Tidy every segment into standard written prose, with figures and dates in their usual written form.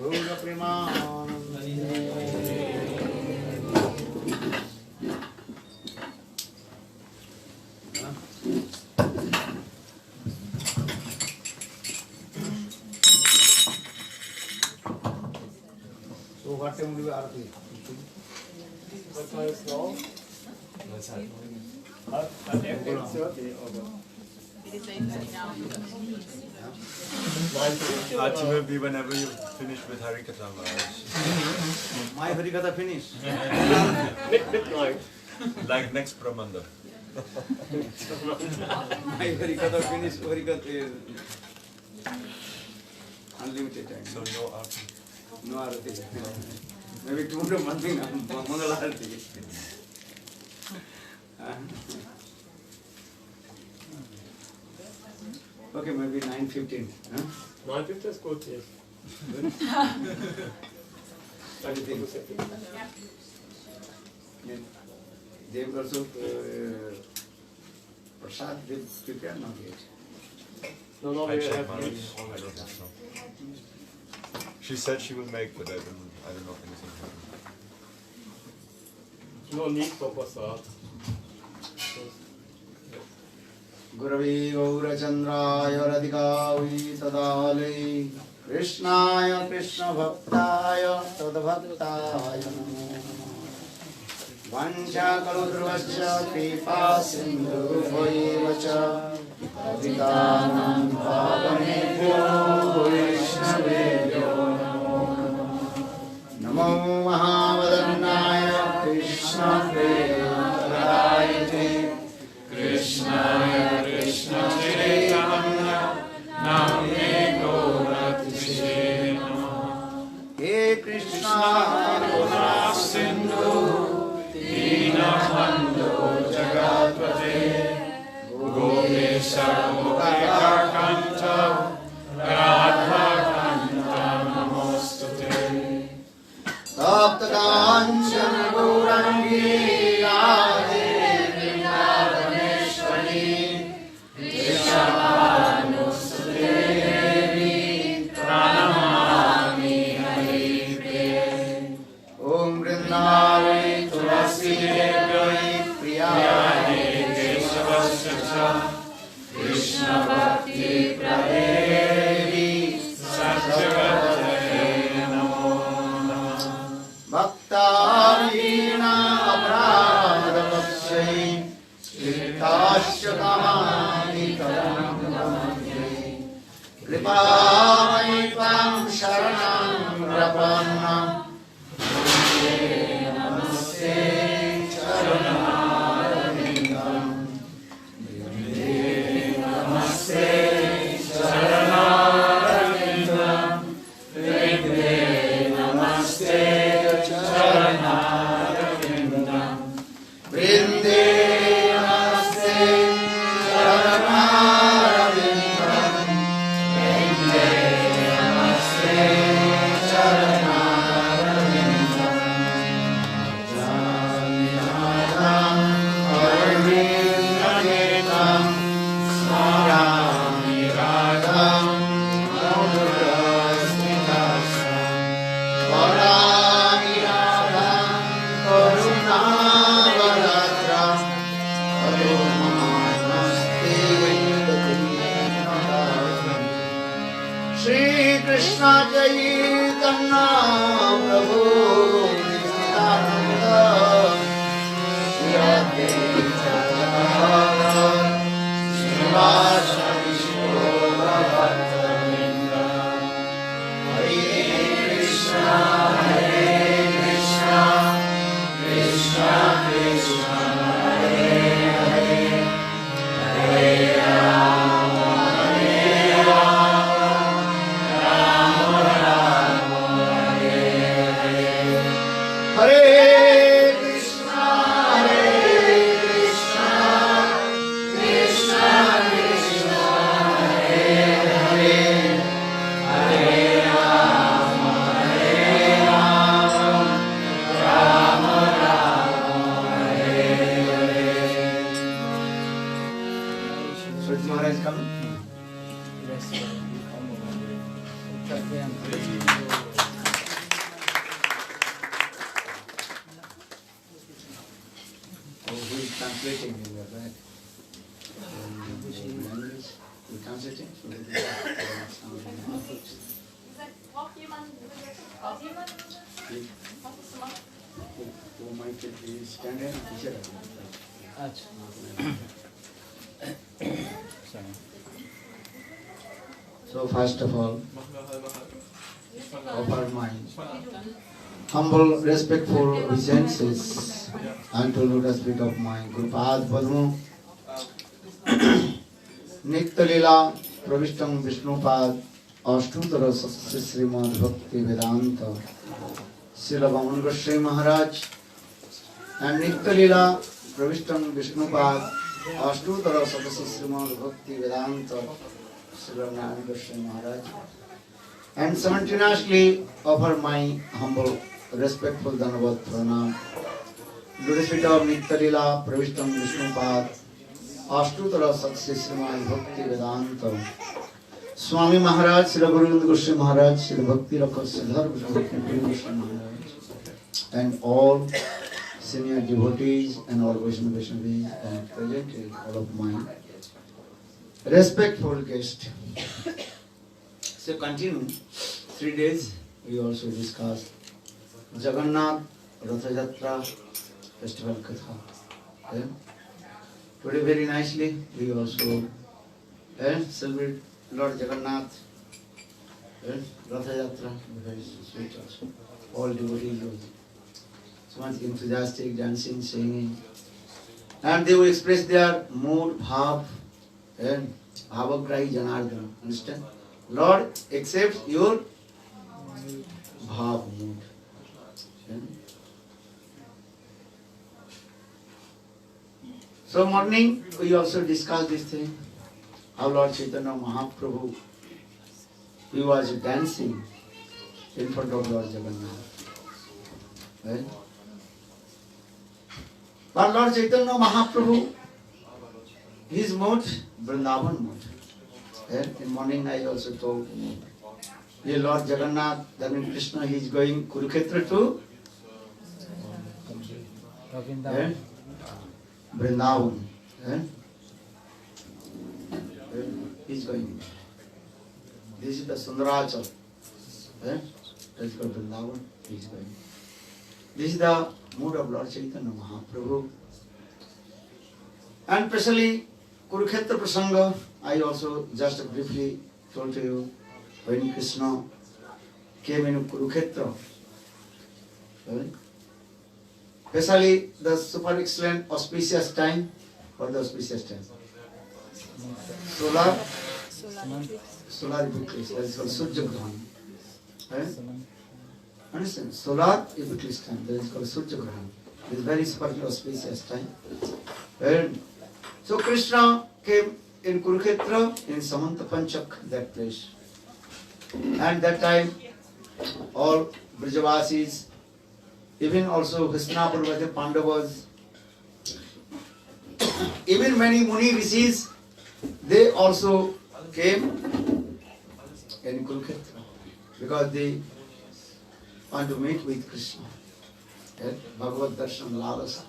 Gaur Premanande. So what time will be Aarti? What time is now? At 8:30 or It is 8:30 now. 9:50. Aarti will be whenever you finish with Harikatha Maharaj. My Harikatha finish. Midnight. Like next Pramanda. My Harikatha finish. Harikatha is unlimited time. So no Aarti. No Aarti. Maybe tomorrow morning Mangala Aarti. Okay, maybe 9:15. Huh? 9:50 is good, yes. What do you think? They will also prasad they prepare not yet. No, I we check have Maharaj. I don't think so. She said she will make, but I don't know if anything happened. no need for prasad. Gurave Gaurachandraya Radhikavi Tadalai Krishnaya Krishna Bhaktaya Tadbhaktaya Namo Vancha Kaludravasya Kripa Sindhu Vaivaccha Patitanam Pavanebhyo Vaishnavebhyo Namo Mahavadannaya Krishna Preyatayate Krishnaya Krishna Chaitanya Namne Gauratishe Namaha He Krishna Karuna Sindhu Dinabandhu Jagatpate Gopesha Gopikakanta Radha Kanta Namostute Tapta Kanchana Gaurangi Radhe Vrindavaneshwari Vrishabhanusute Devi Pranamami Haripe Om Vrindavai Tulasi Devi Priyade Keshavasya Cha Krishna Bhakti Pradevi Satyavataye Namo Namah Bhakta-vina apradha-vakshay Sritasya kamani karanam-vamadhyay Kripa-vaipam sharanam rapannam Namaste charanarvindam Namaste charanarvindam Namaste charanarvindam Vrinde namaste charanarvindam Vrinde namaste charanarvindam Janyadam arvindanetam Smarami radham madhurasmitasam Varami radham karunavaratram Adumanaste Gatinadavam Shri Krishna Chaitanya Prabhu Nityananda Shri Advaita Gadadhara Srivasa Vishnu Bhattavrinda Hare Krishna Krishna Krishna Hare Hare Hare Rama Rama Rama Hare Hare Hare Krishna Krishna Krishna Krishna Hare Hare Hare Rama Rama Rama Hare Hare. Swati Maharaj coming? Yes. translating in the back. And language, you translating? So that is sound in वो mic पे stand है पीछे रखना। So first of all, offer my humble, respectful obeisances unto lotus feet of my Gurupad Padma, Nitya Leela Pravishtam Vishnupad, Ashtutara Srimad Bhakti Vedanta, Srila Vaman Goswami Maharaj, and Nitya Leela Pravishtam Vishnupad, Ashtutara Srimad Bhakti Vedanta, Srila Narayan Goswami Maharaj, and simultaneously offer my humble, respectful Dhanavad Pranam, Lotus feet of Nitya Leela Pravishtam Vishnupad, Ashtutara Srimad Bhakti Vedanta, Swami Maharaj, Srila Guru Goswami Maharaj, Srila Bhakti Rakha Siddhar Guru Goswami Maharaj, and all senior devotees and all Vaishnavis and present all of my respectful guests. So continue. 3 days we also discussed Jagannath Ratha Yatra Festival Katha. Today very nicely we also celebrate Lord Jagannath Ratha Yatra, very sweet also. All devotees also. So much enthusiastic, dancing, singing. And they will express their mood, bhav, and bhavagrahi janardana. Understand? Lord accepts your bhav mood. So morning we also discussed this thing. How Lord Chaitanya Mahaprabhu, he was dancing in front of Lord Jagannath. Right? But Lord Chaitanya Mahaprabhu, his mood, Vrindavan mood. In morning I also told, here Lord Jagannath, Dharmi Krishna, he is going Kurukshetra to Vrindavan. He is going. This is the Sundarachal. That is called Vrindavan. He is going. This is the mood of Lord Chaitanya Mahaprabhu. And especially Kurukshetra Prasanga, I also just briefly told to you when Krishna came in Kurukshetra. Especially the super excellent auspicious time. What the auspicious time? Solar eclipse. That is called Surya Grahan. Understand? Solar eclipse time. That is called Surya Grahan. It is very super auspicious time. And so Krishna came in Kurukshetra, in Samanta Panchak, that place. And that time, all Brajavasis, even also Hastinapur Pandavas, even many Muni Rishis, they also came in Kurukshetra because they want to meet with Krishna. Bhagavad Darshan Lalasa.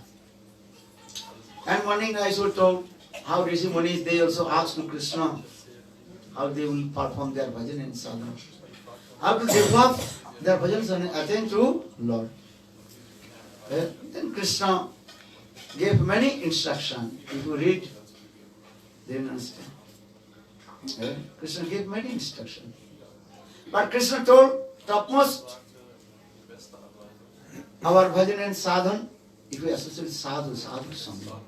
And morning I also told how Rishi Munis, they also asked to Krishna how they will perform their bhajan and sadhana. How to develop their bhajan and attain to Lord. Then Krishna gave many instructions. If you read, then understand. Krishna gave many instructions. But Krishna told topmost our bhajan and sadhana, if we associate sadhu, sadhu sangha.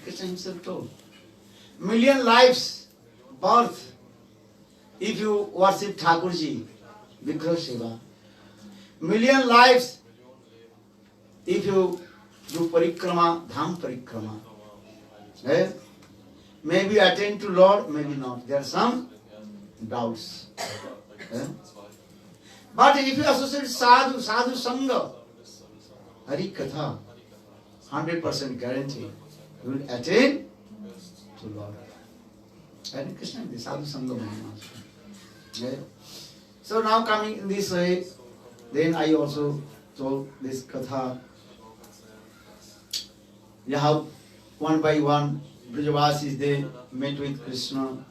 Krishna himself told, million lives, birth, if you worship Thakurji, Vigraha Seva. Million lives, if you do parikrama, dham parikrama. Maybe attain to Lord, maybe not. There are some doubts. But if you associate sadhu, sadhu sangha, Hari Katha, 100% guarantee, you will attain to Lord. And Krishna, the sadhu sangha Mahima. So now coming in this way, then I also told this Katha. you have one by one Brajavasis, they met with Krishna.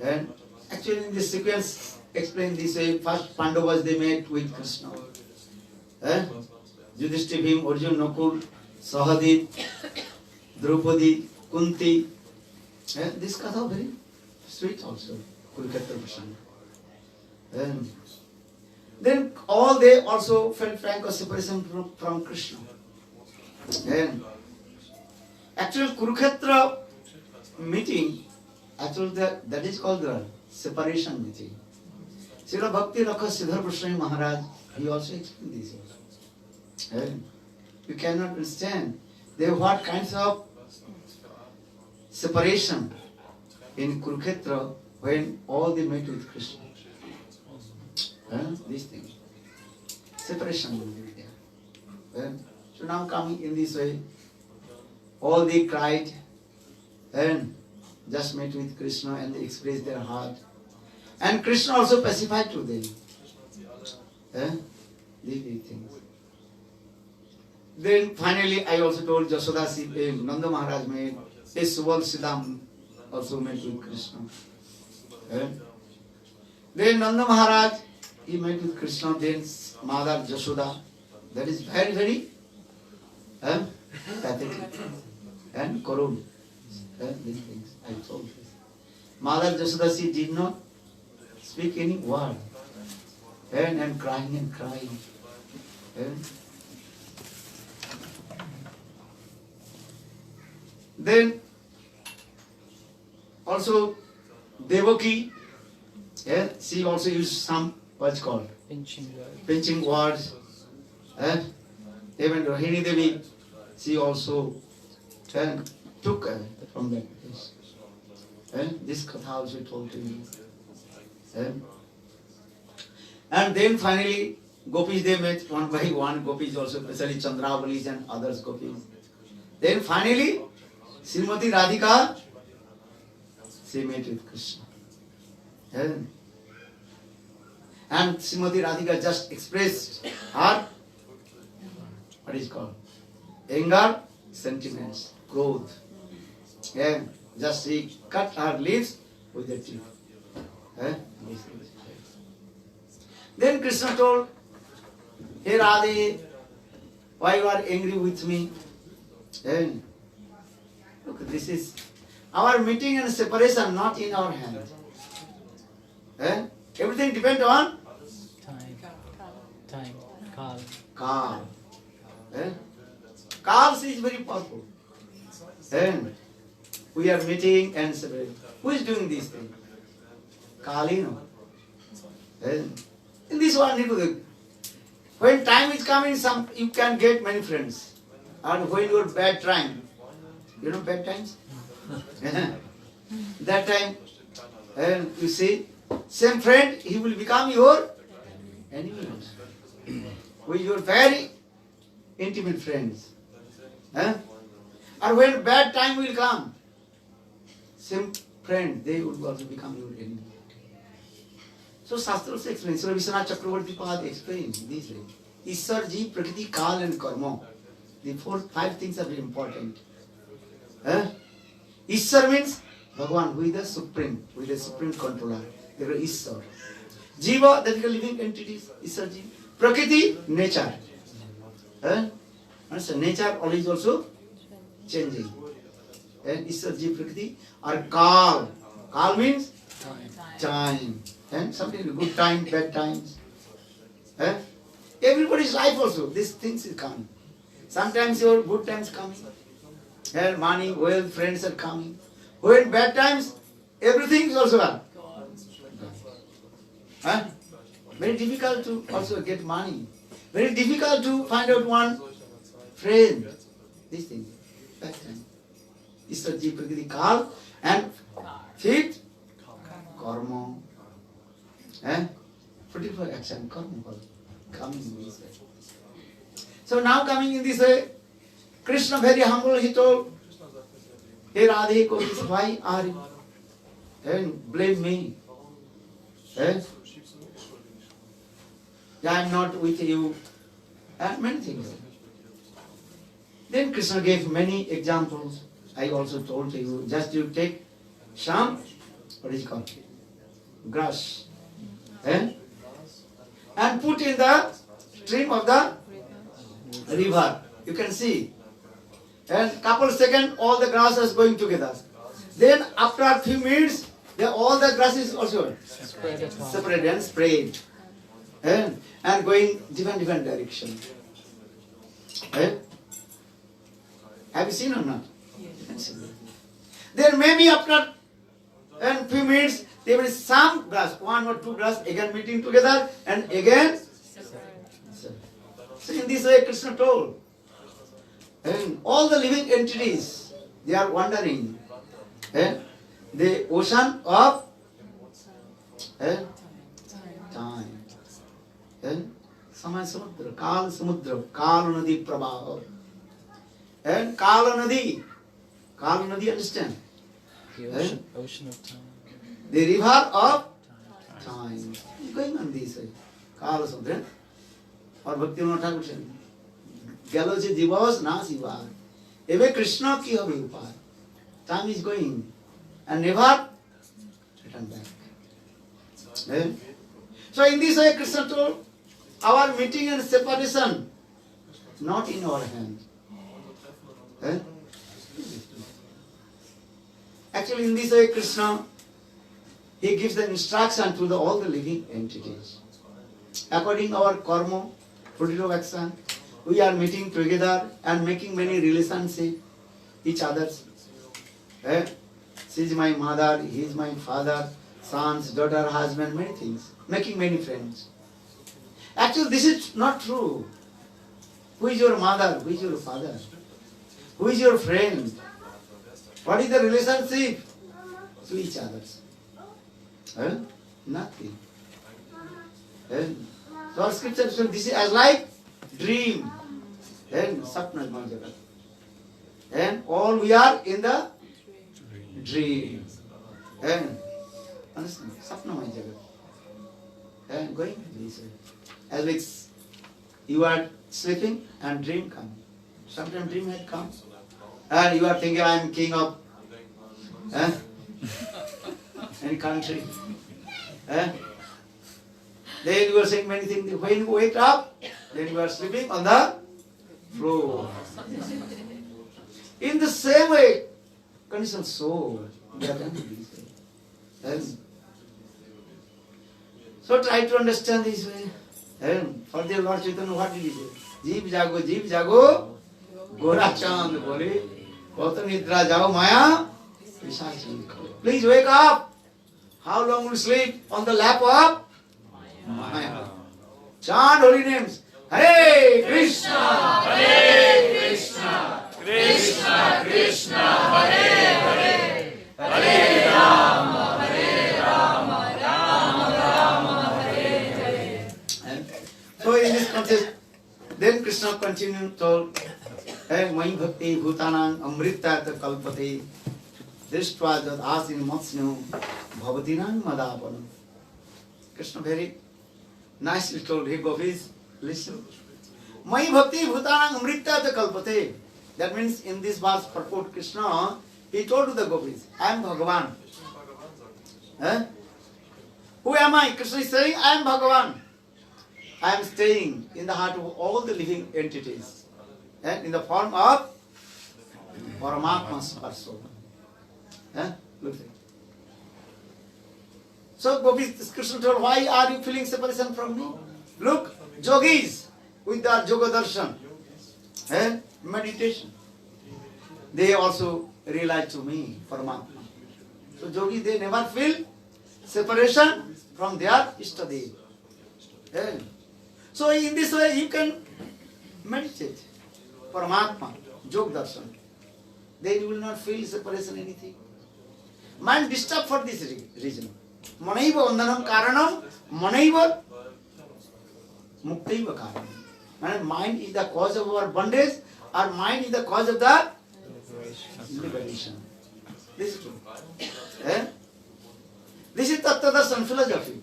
And actually in this sequence explained this way, first Pandavas they met with Krishna. Yudhishthira, Bhim, Arjun, Nakul, Sahadev, Draupadi, Kunti. This katha very sweet also, Kurukshetra Prasanga. Then all they also felt frank of separation from Krishna. And actual Kurukshetra meeting, actually that is called the separation meeting. Srila Bhakti Rakha Siddhar Goswami Maharaj, he also explained this. And you cannot understand there what kinds of separation in Kurukshetra when all they met with Krishna. These things. Separation will be there. So now coming in this way, all they cried and just met with Krishna and they expressed their heart. And Krishna also pacified to them. These things. Then finally I also told Jashoda, Nanda Maharaj met, Subal Siddham also met with Krishna. Then Nanda Maharaj, he met with Krishna, then Mother Jashoda. That is very, very pathetic and Karun. These things I told this. Mother Jashoda, she did not speak any word. And crying and crying. Then also Devaki, she also used some, what's called? Pinching words. Even Rohini Devi, she also took from that place. This katha also told to me. And then finally, gopis they met one by one, gopis also, especially Chandravalis and others gopis. Then finally, Srimati Radhika, she met with Krishna. And Srimati Radhika just expressed her, what is called, anger, sentiments, growth. Just she cut her lips with the teeth. Then Krishna told, hey Radhe, why you are angry with me? Look, this is our meeting and separation, not in our hands. Everything depends on time, Kal. Kal. Kal is very powerful. And we are meeting and separating. Who is doing this thing? Kalino. In this one, when time is coming, you can get many friends. And when you are bad time, you know bad times? That time, and you see, same friend, he will become your enemy. With your very intimate friends. Or when bad time will come, same friend, they will also become your enemy. So Shastra also explains, so Vishwanath Chakravarti Pad explains this way. Ishwar Ji, Prakriti, Kal and Karma. The 5 things are very important. Ishwar means Bhagavan, who is the supreme controller. There is Ishwar. Jiva, that is the living entities, Ishwar Ji. Prakriti, nature. So nature always also changing. And Ishwar Ji, Prakriti. Or Kal. Kal means time. And something good time, bad times. Everybody's life also, these things is coming. Sometimes your good times coming. And money, wealth, friends are coming. When bad times, everything is also gone. Very difficult to also get money. Very difficult to find out one friend. These things. Bad time. Ishwar Ji, Prakriti, Kal. And 5th, Karma. 44 action, karma, coming in this way. So now coming in this way, Krishna very humble, he told, hey Radhe, why are you? And blame me. I am not with you. And many things. Then Krishna gave many examples. I also told you, just you take some, what is it called? Grass. And put in the stream of the river. You can see. And couple seconds, all the grass is going together. Then after a few minutes, all the grass is also separated and sprayed. And going different direction. Have you seen or not? Yes. Then maybe after a few minutes, there is some grass, 1 or 2 grass again meeting together and again. So in this way Krishna told. And all the living entities, they are wandering. The ocean of time. Samay samudra, Kal samudra, Kal nadi prabha. And Kal nadi, understand? The ocean of time. The river of time. Going on this way. Kal samudra. Or Bhaktivinoda Thakur said, গেল যে দিবস না শিবার এবে কৃষ্ণ কি হবে উপায় time is going and never return back. So in this way Krishna told our meeting and separation not in our hand. Actually in this way Krishna he gives the instruction to all the living entities according our karma, fruit of action. We are meeting together and making many relationships each other. She is my mother, he is my father, sons, daughter, husband, many things. Making many friends. Actually, this is not true. Who is your mother? Who is your father? Who is your friend? What is the relationship to each other? Nothing. So our scripture says this is as like dream. And sapna jagat. And all we are in the dream. And understand? Sapna jagat. And going this way. As like you are sleeping and dream comes. Sometimes dream had come. And you are thinking I am king of any country. Then you are saying many things. When you wake up, then you are sleeping on the floor. In the same way, conditioned soul, they are done this way. So try to understand this way. For the Lord Chaitanya, what did he say? Jeev jago, Gora Chand bole, Gautam Nidra jao maya, please wake up. How long will you sleep on the lap of Maya? Chant holy names. Hare Krishna, Krishna Krishna, Hare Hare, Hare Rama, Rama Rama, Hare Hare. So in this context, then Krishna continued told, Mai bhakti bhutanang amritat kalpate, drishtva jad asin matsnyo bhavatinang madapanam. Krishna very nicely told, hey gopis, listen. Mai bhakti bhutanang amritat kalpate. That means in this verse purport Krishna, he told to the gopis, I am Bhagavan. Who am I? Krishna is saying, I am Bhagavan. I am staying in the heart of all the living entities. And in the form of Paramatma's person. Look at it. So gopis, Krishna told, why are you feeling separation from me? Look, yogis with the yoga darshan. Meditation. They also realize to me, Paramatma. So yogis, they never feel separation from their Ishtadev. So in this way you can meditate. Paramatma, yoga darshan. Then you will not feel separation anything. Mind disturbed for this reason. Manaiva vandanam karanam, manaiva muktaiva karanam. Mind is the cause of our bondage, our mind is the cause of the liberation. This is true. This is Tattva Darshan philosophy.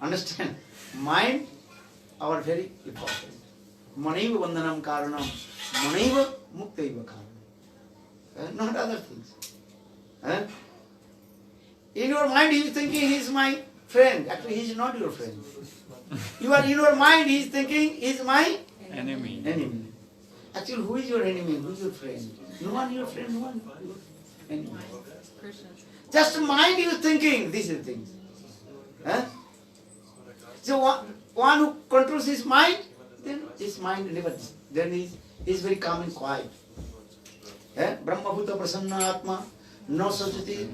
Understand? Mind are very important. Manaiva Vandanam Karanam, Manaiva Muktaiva Karanam. Not other things. In your mind, he is thinking he is my friend. Actually, he is not your friend. You are in your mind, he is thinking he is my enemy. Actually, who is your enemy? Who is your friend? No one your friend, no one your enemy. Krishna. Just mind you thinking these are things. So one who controls his mind, then his mind never, then he is very calm and quiet. Brahma Bhuta Prasanna Atma, no Sajati,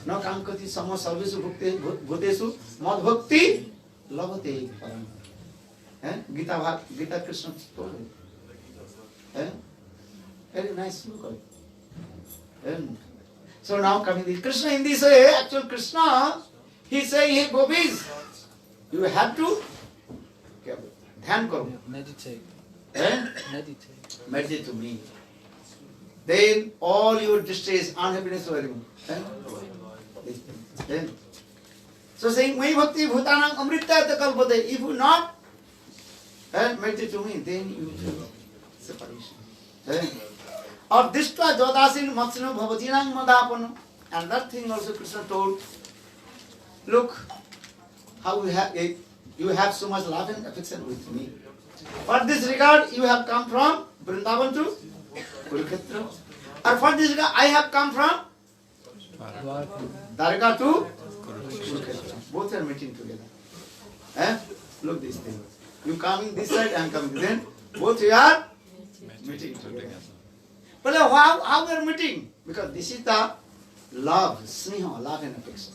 no Kankati, Sama Sarvesu Bhutesu, Mad Bhakti, Lavate Param. Gita Krishna told it. Very nice, look at it. So now coming this Krishna in this way, actual Krishna, he is saying, hey gopis, you have to dhyan karo. Meditate. Meditate. Meditate to me. Then all your distress, unhappiness will remove. Then. So saying, Mai bhakti bhutanam amrita kalpate. If you not meditate to me, then you will separation. Or dishtva jadasin matsino bhavatinang madapano. And that thing also Krishna told, look, how you have so much love and affection with me. For this regard, you have come from Vrindavan to Kurukshetra. Or for this regard, I have come from Dwarka to Kurukshetra. Both are meeting together. Look this thing. You coming this side, I am coming then. Both we are meeting together. But how we are meeting? Because this is the love, sneha, love and affection.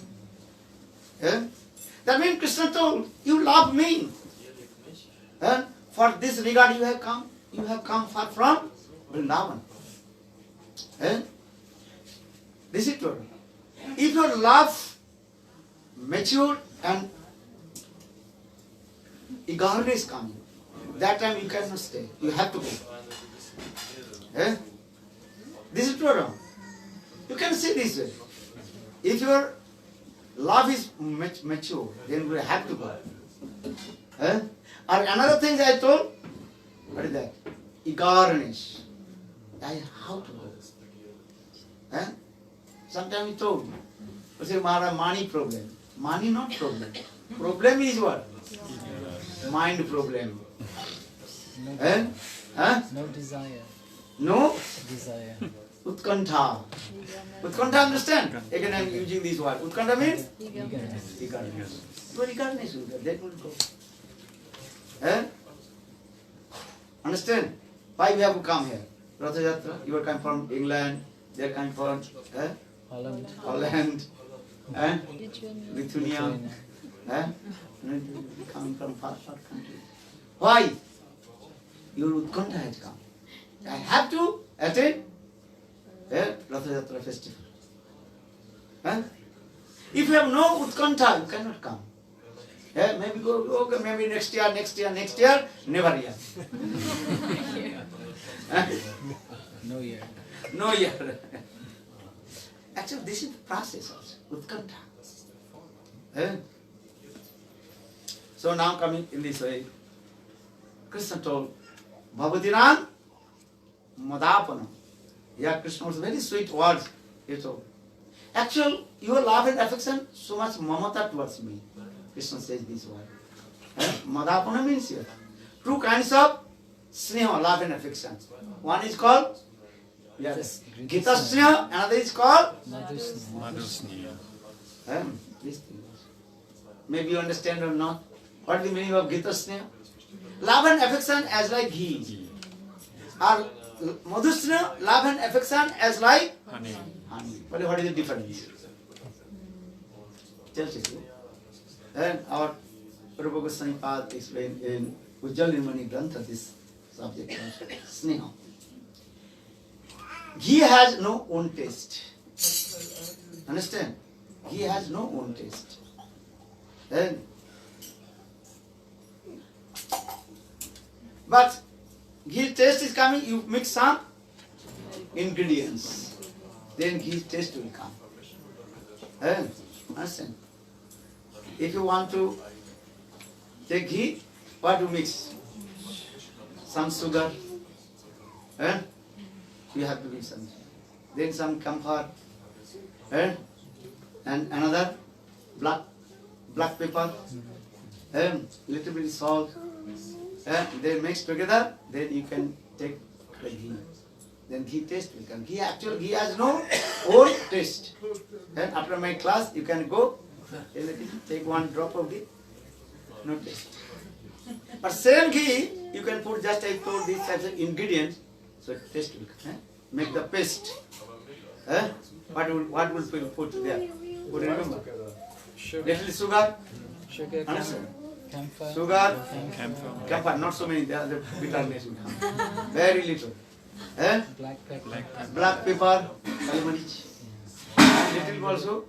That means Krishna told, you love me. For this regard you have come far from Vrindavan. This is true. If your love mature and eagerness coming, that time you cannot stay. You have to go. This is true. You can see this way. If your love is mature, then we have to go. Or another thing I told, what is that? Eagerness. How to go? Sometimes we told, we say, Mahara, money problem. Money not problem. Problem is what? Mind problem. No desire. No Desire. Utkantha. Utkantha, understand? Again I am using this word. Utkantha means? Eagerness. Eagerness. Your eagerness will go. That will go. Understand? Why we have to come here? Ratha Yatra, you are coming from England, they are coming from Holland, Lithuania, coming from far countries. Why? Your Utkantha has come. I have to attend Ratha Yatra festival. If you have no Utkantha, you cannot come. Maybe go, okay, maybe next year, never here. No year. No year. Actually, this is the process also, Utkantha. So now coming in this way, Krishna told, Bhavatinam Madapana. Yeah, Krishna was very sweet words. He told. Actually, your love and affection, so much mamata towards me. Krishna says this word. Madapana means here. Two kinds of sneha, love and affection. One is called Gita sneha, another is called Madhusneha. This thing. Maybe you understand or not. What is the meaning of Gita sneha? Love and affection as like ghee. Or Madhusneha, love and affection as like honey. But what is the difference? Tell you. And our Prabhu Goswami Pad explained in Ujjal Nirmani Grantha this subject of sneha. Ghee has no own taste. Understand? Ghee has no own taste. Then, but ghee taste is coming, you mix some ingredients, then ghee taste will come. Understand? If you want to take ghee, what you mix? Some sugar. You have to mix some. Then some camphor. And another black pepper. Little bit salt. They mix together. Then you can take the ghee. Then ghee taste will come. Ghee has no own taste. And after my class, you can go, take one drop of ghee, no taste. But same ghee, you can put just I told these types of ingredients, so taste will come. Make the paste. What will you put there? Put it remember. Little sugar. Sugar, Understand? camphor. Sugar, Camphor. camphor, not so many, the other bitterness will come. Very little. Black pepper. Black pepper, kalmarich. And little also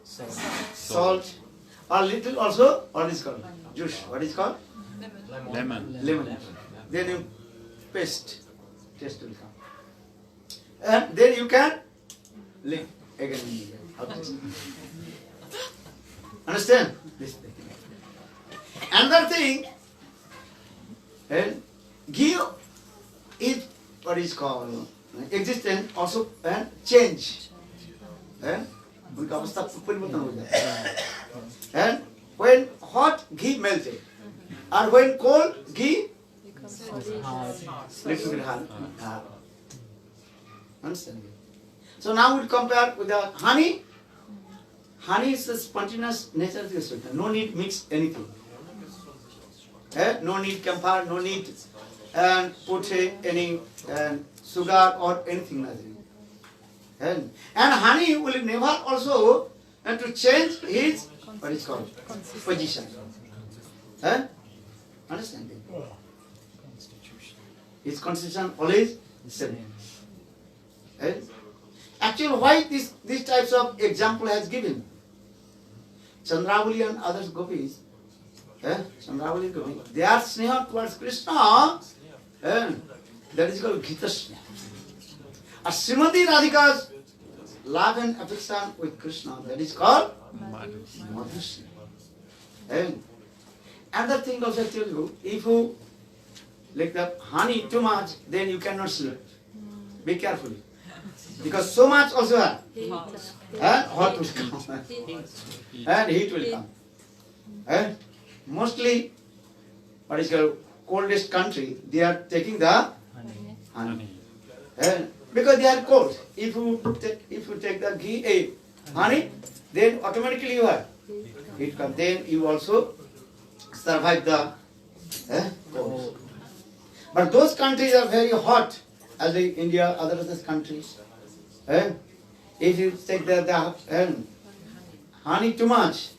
salt. Or little also, what is called? Juice. What is called? Lemon. Lemon. Then you paste. Taste will come. And then you can lick again and again. How to taste. Understand? This thing. Another thing, ghee is what is called existence also and change. उनका अवस्था परिवर्तन हो जाता है. And when hot ghee melted, or when cold ghee little bit hard. Understand? So now we compare with the honey. Honey is a spontaneous nature of the sweet. No need mix anything. No need camphor, no need and put any sugar or anything. Nothing. And honey will never also to change his what is called position. Understand? His constitution always same. Actually, why these types of example has given? Chandravali and others gopis, Chandravali gopi, they are sneha towards Krishna, that is called Gita sneha. A Srimati Radhika's love and affection with Krishna, that is called Madhu sneha. Another thing also I tell you, if you like the honey too much, then you cannot sleep. Be careful. Because so much also hot will come. And heat will come. Mostly, what is called coldest country, they are taking the honey. Because they are cold. If you take the ghee, honey, then automatically you have heat come. Then you also survive the cold. But those countries are very hot, as in India, other countries. If you take the honey too much,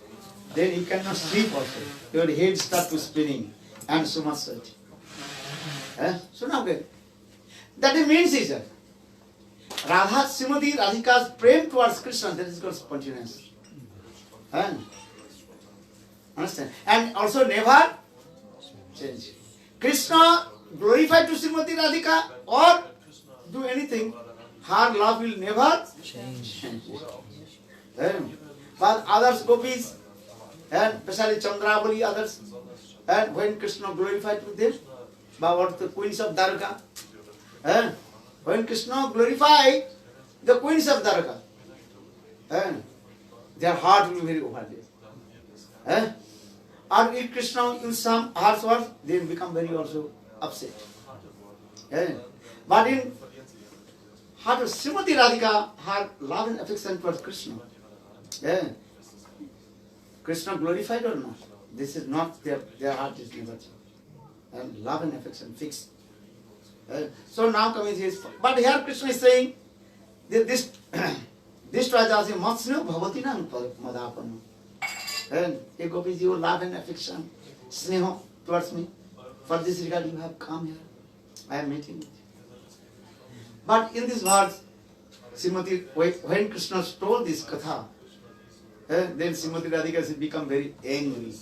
then you cannot sleep also. Your head starts to spinning and so much sweat. So now, that means is that Radha Srimati Radhika's prem towards Krishna, that is called spontaneous. Understand? And also never change. Krishna glorified to Srimati Radhika or do anything, her love will never change. But others gopis, and especially Chandravali, others, and when Krishna glorified with them, but what the queens of Dwarka, when Krishna glorified the queens of Dwarka, their heart will be very overlaid. Or if Krishna use some harsh words, they become very also upset. But in heart of Srimati Radhika, her love and affection towards Krishna. Krishna glorified or not? This is not their heart is never. And love and affection fixed. So now coming his, but here Krishna is saying this Rajasi Matsno Bhavatina Madapana. And hey Gopis, your love and affection, sneha towards me. For this regard you have come here. I am meeting with you. But in this verse, Srimati, when Krishna told this katha, then Srimati Radhika become very angry.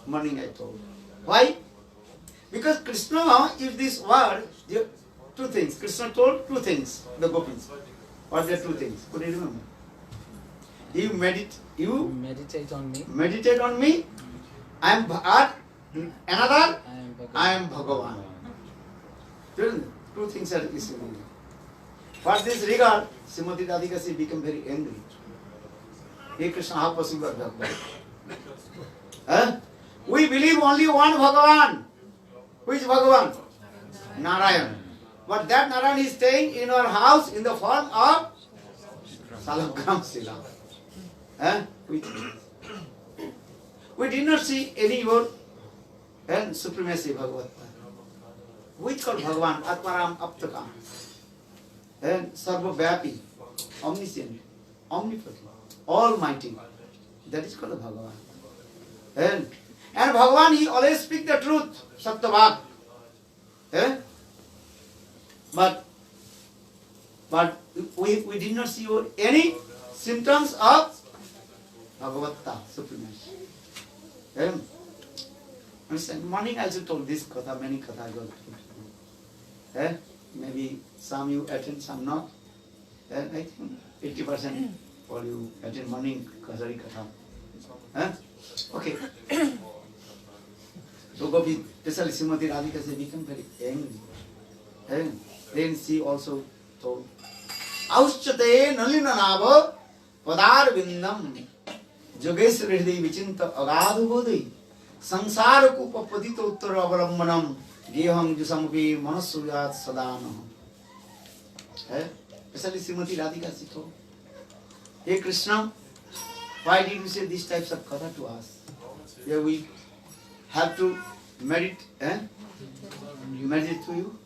Morning I told. Why? Because Krishna is this word, two things. Krishna told two things, the gopis. What are the two things? Could you remember? You meditate on me. I am Bharat. Another? I am I am Bhagavan. Two things are missing. For this regard, Srimati Radhika became very angry. Hey Krishna, how possible Bhagavan? We believe only one Bhagavan. Who is Bhagavan? Narayan. But that Narayan is staying in our house in the form of Salagram Sila. We did not see any word and supremacy Bhagavata. Which called Bhagavan, Atmaram Aptaka. And Sarva Vyapi, omniscient, omnipotent, almighty. That is called Bhagavan. And Bhagavan, he always speaks the truth, Satyavak. But we did not see any symptoms of Bhagavata, supremacy. Understand? Morning I also told this katha, many katha I got told. Maybe some you attend, some not. I think 80% all you attend morning Kazari katha. Okay. So Gopi, especially Srimati Radhika, they become very angry. Then she also told, Auschate Nalina Nava Padar Vindam Jogesh Hriday Vichinta Agadu Bodhi Sansara Kupa Padito Uttara Avalambanam Geham Jusampi Manasuyat Sadana. Especially Srimati Radhika, she told, Hey Krishna, why did you say these types of katha to us? Here we have to meditate, meditate to you.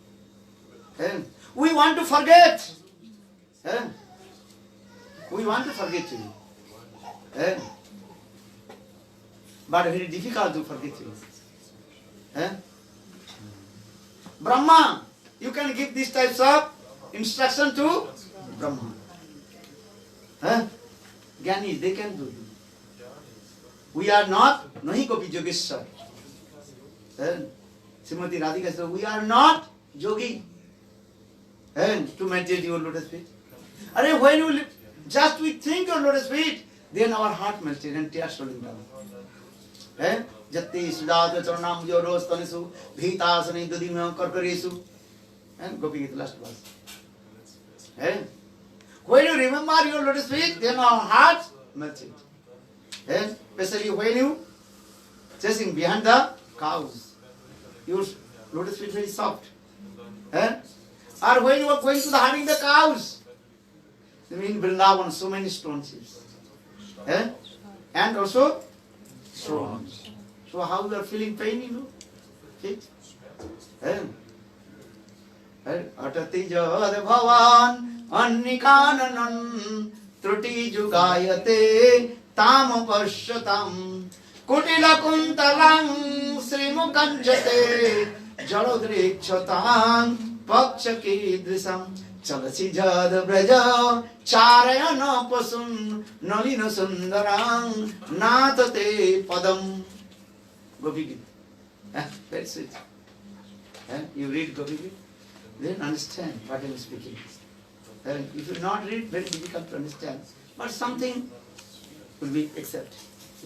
We want to forget. We want to forget you. But very difficult to forget you. Brahma, you can give these types of instruction to Brahma. Gyanis, they can do. We are not, nahi Gopi Yogeshwar. Srimati Radhika said, we are not yogi. To meditate your lotus feet. When you just we think your lotus feet, then our heart melted and tears rolling down. Jati Sudata Charnam Yoros Tanisu, Bhitasani Dudimam Karkaresu. And Gopi Gita last verse. When you remember your lotus feet, then our heart melted. Especially when you chasing behind the cows, your lotus feet very soft. Or when you are going to the herding the cows, in Vrindavan, so many stones. And also stones. So how you are feeling pain, you know? Feet? Atati jad bhavan annikanan truti jugayate tam pasyatam kutila kuntalang srimukanjate jalodrikchatam pakshaki drisam chalasi jad braja charayana pasun nalina sundarang natate padam. Gopi Gita. Very sweet. You read Gopi Gita, then understand what I am speaking. If you not read, very difficult to understand. But something will be accepted.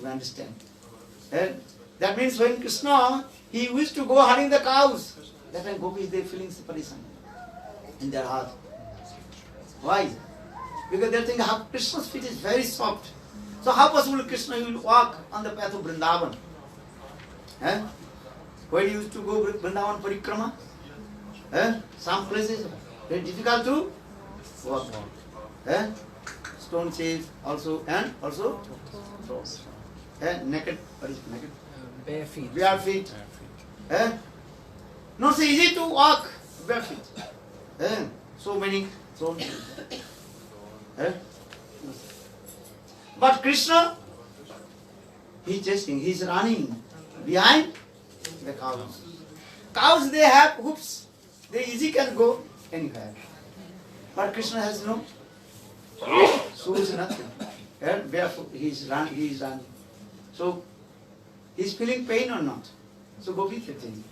You understand. That means when Krishna, he used to go herding the cows, that time Gopis, they feeling separation in their heart. Why? Because they think how Krishna's feet is very soft. So how possible Krishna will walk on the path of Vrindavan? Where he used to go Vrindavan Parikrama? Some places very difficult to walk. Stone chase also, and also naked. What is naked? Bare feet. Bare feet. Not so easy to walk bare feet. So many stones. But Krishna, he chasing, he is running behind the cows. Cows, they have hooves. They easy can go anywhere. But Krishna has no shoes, nothing. And barefoot, he is running. So, he is feeling pain or not? So, Gopi is feeling.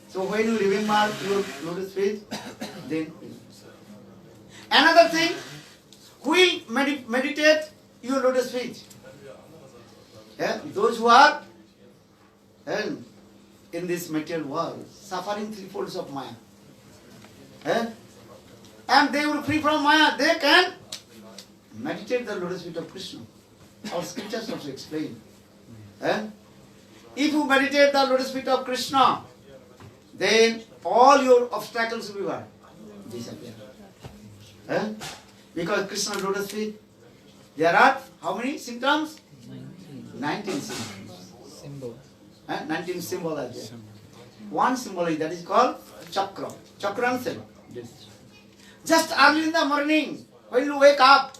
So, when you remember your lotus feet, then. Another thing, who will meditate your lotus feet? Those who are in this material world, suffering three folds of Maya. Eh? And they will free from Maya. They can meditate the lotus feet of Krishna. Our scriptures also explain. Eh? If you meditate the lotus feet of Krishna, then all your obstacles will be what? Disappear. Eh? Because Krishna lotus feet, there are how many symptoms? 19 symptoms. Symbol. 19 symbols are there. One symbol is that is called chakra. Chakra and symbol. Just early in the morning, when you wake up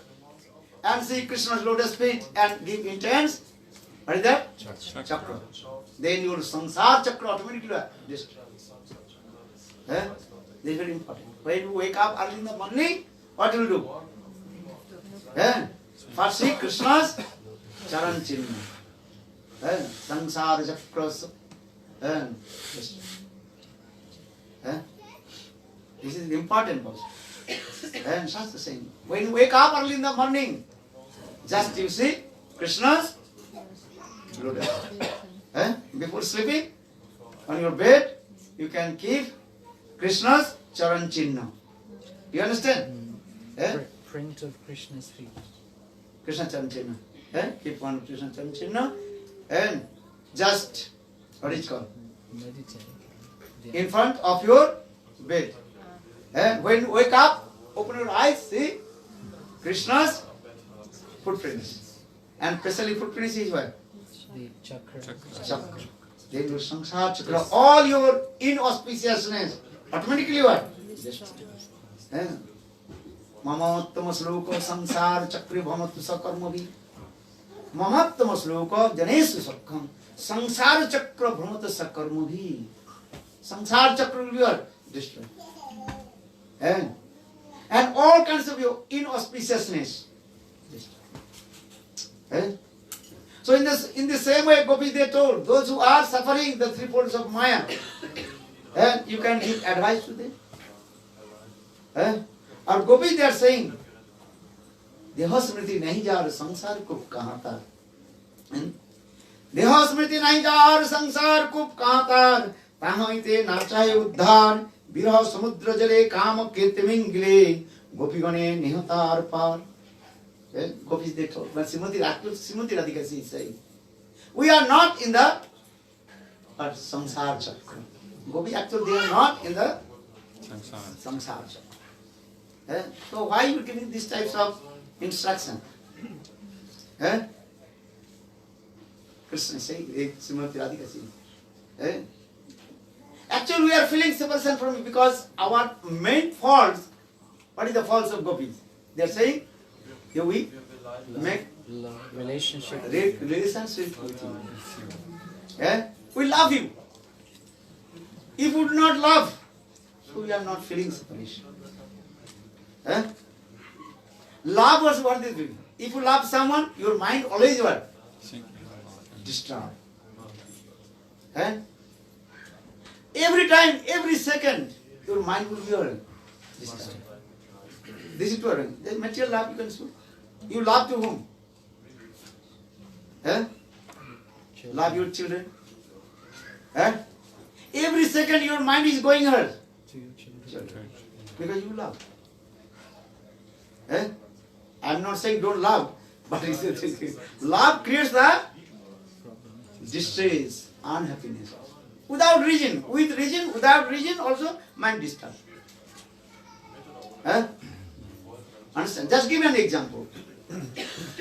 and see Krishna's lotus feet and give intense, what is that? Chakra. Then your samsara chakra automatically destroyed. Eh? This is very important. When you wake up early in the morning, what you will do? Eh? First see Krishna's charan chinna. Eh? Samsara chakra. This is important also. And Shastra saying, when you wake up early in the morning, just you see Krishna's lotus. Before sleeping, on your bed, you can keep Krishna's charan chinna. You understand? Print of Krishna's feet. Krishna charan chinna. Keep one Krishna charan chinna and just, what is it called? Meditate. In front of your bed. And when you wake up, open your eyes, see Krishna's footprints. And especially footprints is what? The chakra. Chakra. Then your samsara chakra, all your inauspiciousness, automatically what? Mamattama sloka samsara chakri bhamatu sakarmavi. Mamattama sloka janesu sakkam. Samsara chakra bhamatu sakarmavi. Samsara chakra will be what? Destroyed. And all kinds of your inauspiciousness. So in the same way, Gopis they told, those who are suffering the three folds of Maya, and you can give advice to them. Or Gopis they are saying, Deha smriti nahi jar sansar kup kahan tar. Deha smriti nahi jar sansar kup kahan tar. Taha ite nachaye uddhar. Birah samudra jale kama kirtimingile gopi gane nihatar par. Gopis they told, but Srimati Radhika is saying, we are not in the samsara chakra. Gopi actually they are not in the samsara chakra. So why you giving these types of instruction? Krishna is saying, Srimati Radhika is saying. Actually, we are feeling separation from it because our main faults, what is the faults of gopis? They are saying, here we make relationship relationship with you. We love you. If we do not love, so we are not feeling separation. Love was what they do. If you love someone, your mind always what? Disturbed. Every time, every second, your mind will be disturbed. This is true. The material love you can show. You love to whom? Love your children. Every second your mind is going hurt. to your children. Because you love. I am not saying don't love, but love creates the distress, unhappiness. Without reason, with reason, without reason also mind disturbed. Understand? Just give me an example.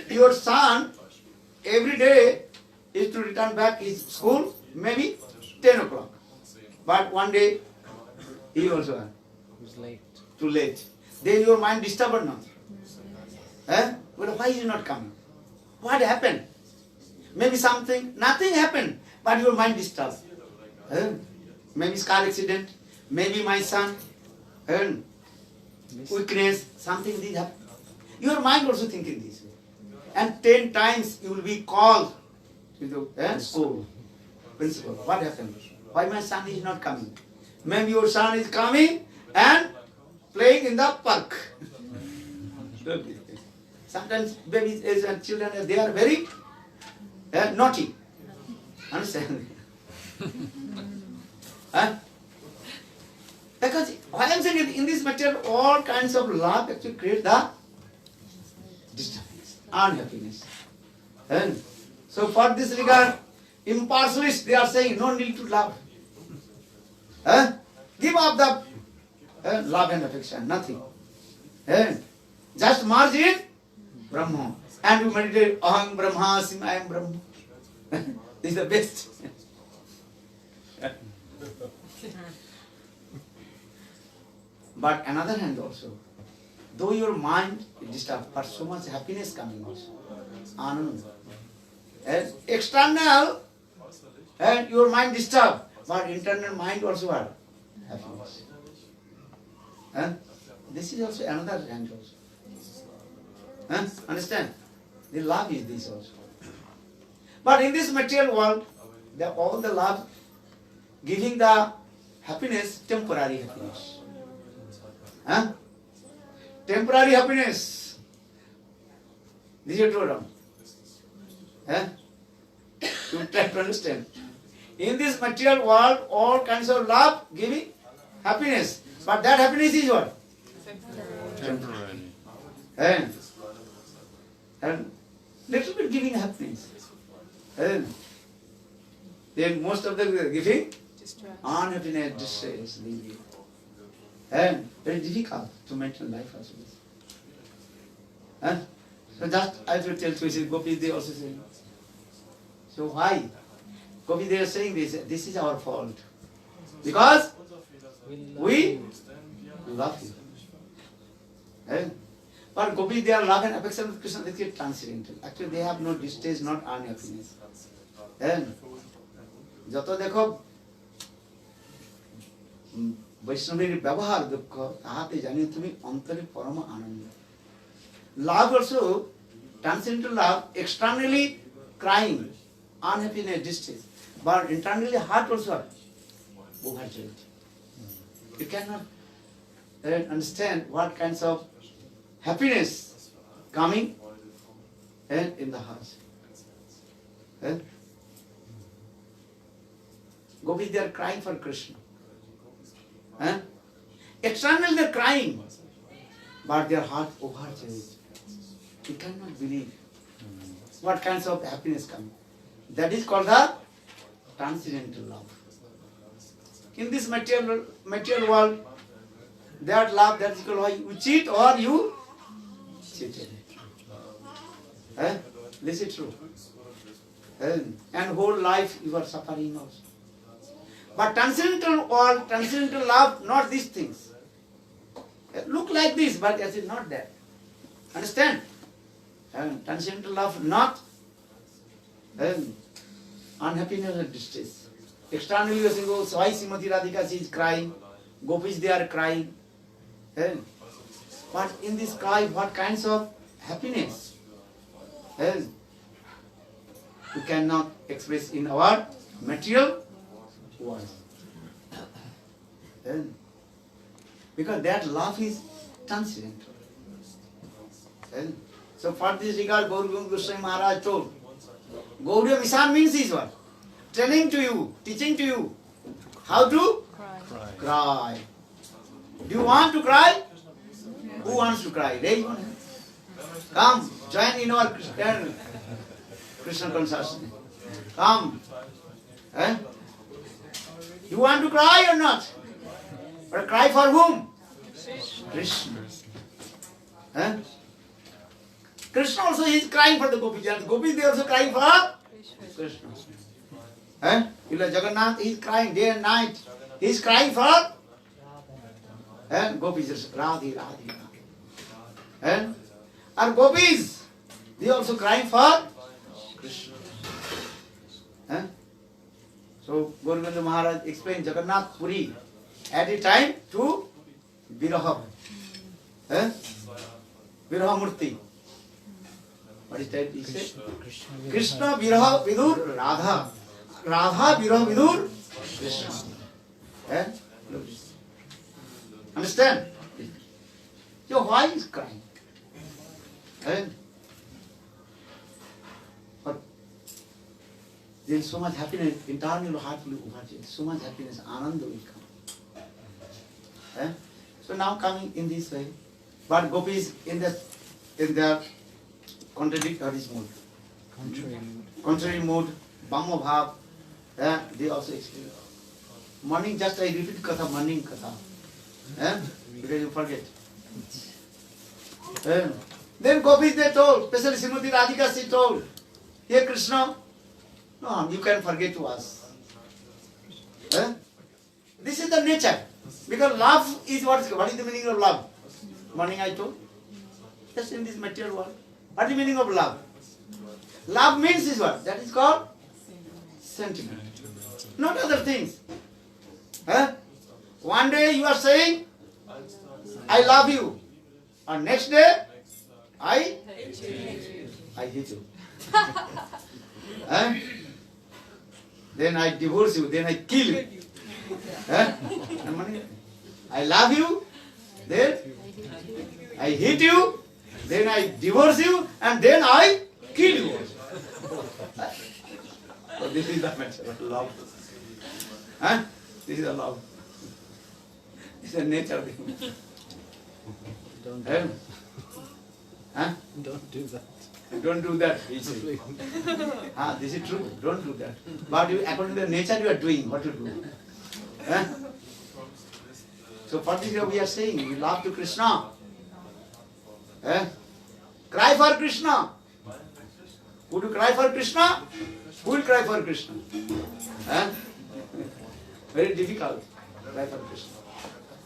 Your son every day is to return back his school, maybe 10 o'clock. But one day he also Who's late? too late. Then your mind disturbed or not? Well, why is he not coming? What happened? Maybe something, nothing happened, but your mind disturbed. Maybe it's car accident, maybe my son, weakness, something did happen. Your mind also thinking this way. And 10 times you will be called to the school principal. What happened? Why my son is not coming? Maybe your son is coming and playing in the park. Sometimes babies and children, they are very naughty. Understand? Huh? Because why I'm saying in this material, all kinds of love actually create the disturbance, unhappiness. And so for this regard, impartialists, they are saying no need to love. Huh? Give up the love and affection, nothing. Just merge in Brahma. And you meditate, Aham Brahmasmi, I am Brahma. This is the best. But another hand also, though your mind is disturbed, but so much happiness coming also. Anand. And external, and your mind disturbed, but internal mind also what? Happiness. And this is also another hand also. Understand? The love is this also. But in this material world, all the love giving the happiness, temporary happiness. Temporary happiness. This is true or wrong? You try to understand. In this material world, all kinds of love giving happiness. But that happiness is what? Temporary. And little bit giving happiness. Then most of the giving unhappiness, distress, leaving. And very difficult to maintain life also. So just I will tell you, Gopi, they also say. So why? Gopi, they are saying this is our fault. Because we love you. But Gopi, they are love and affection with Krishna, they get transcendental. Actually, they have no distress, not unhappiness. যত দেখো বৈষ্ণবের ব্যবহার দুঃখ তাহাতে জানি তুমি অন্তরে পরম আনন্দ. Love also, transcendental love, externally crying, unhappiness, distress, but internally heart also overjoyed. You cannot understand what kinds of happiness coming in the heart. Gopis, they are crying for Krishna. Externally they are crying, but their heart overjoyed. You cannot believe what kinds of happiness coming. That is called the transcendental love. In this material world, that love, that is called you cheat or you cheated. This is true. And whole life you are suffering also. But transcendental world, transcendental love, not these things. Look like this, but it is not that. Understand? Transcendental love, not unhappiness or distress. Externally you say, oh, why Srimati Radhika, she is crying. Gopis, they are crying. But in this cry, what kinds of happiness? You cannot express in our material words. Because that love is transcendental. So for this regard, Gaur Goswami Maharaj told, Gauriya Visan means is what? Telling to you, teaching to you how to cry. Do you want to cry? Who wants to cry? Raise one hand. Come, join in our Krishna consciousness. Come. You want to cry or not? But cry for whom? Krishna. Krishna also is crying for the Gopis. Gopis, they also crying for Krishna. Jagannath, he is crying day and night. He is crying for Gopis, Radhi, Radhi, Radhi. And Gopis, they also crying for Krishna. So Gauranga Maharaj explained Jagannath Puri at a time to Viraha. Viraha Murti. What is that he said? Krishna Viraha Vidur Radha. Radha Viraha Vidur Krishna. Understand? So why is crying? then so much happiness, internal heart will overflow, so much happiness, ananda will come. Eh? So now coming in this way, but gopis in the contradictory mood, contrary mood, Bhama Bhav, they also experience. Morning, just I repeat katha, morning katha, because you forget. Then gopis they told, especially Srimati Radhika, she told, here Krishna, no, you can forget to us. This is the nature. Because love is what is the meaning of love? Morning I told. Just in this material world. What is the meaning of love? Love means is what? That is called sentiment. Not other things. One day you are saying, I love you. And next day, I hate you. Then I divorce you, then I kill you. I love you, then I hate you, then I divorce you, and then I kill you. So this is the matter of love. This is the love. This is a nature thing. Don't do that. Don't do that. This is true. Don't do that. But you, according to the nature, you are doing what to do. So for this we are saying, we love to Krishna. Cry for Krishna. Would you cry for Krishna? Who will cry for Krishna? Very difficult. Cry for Krishna.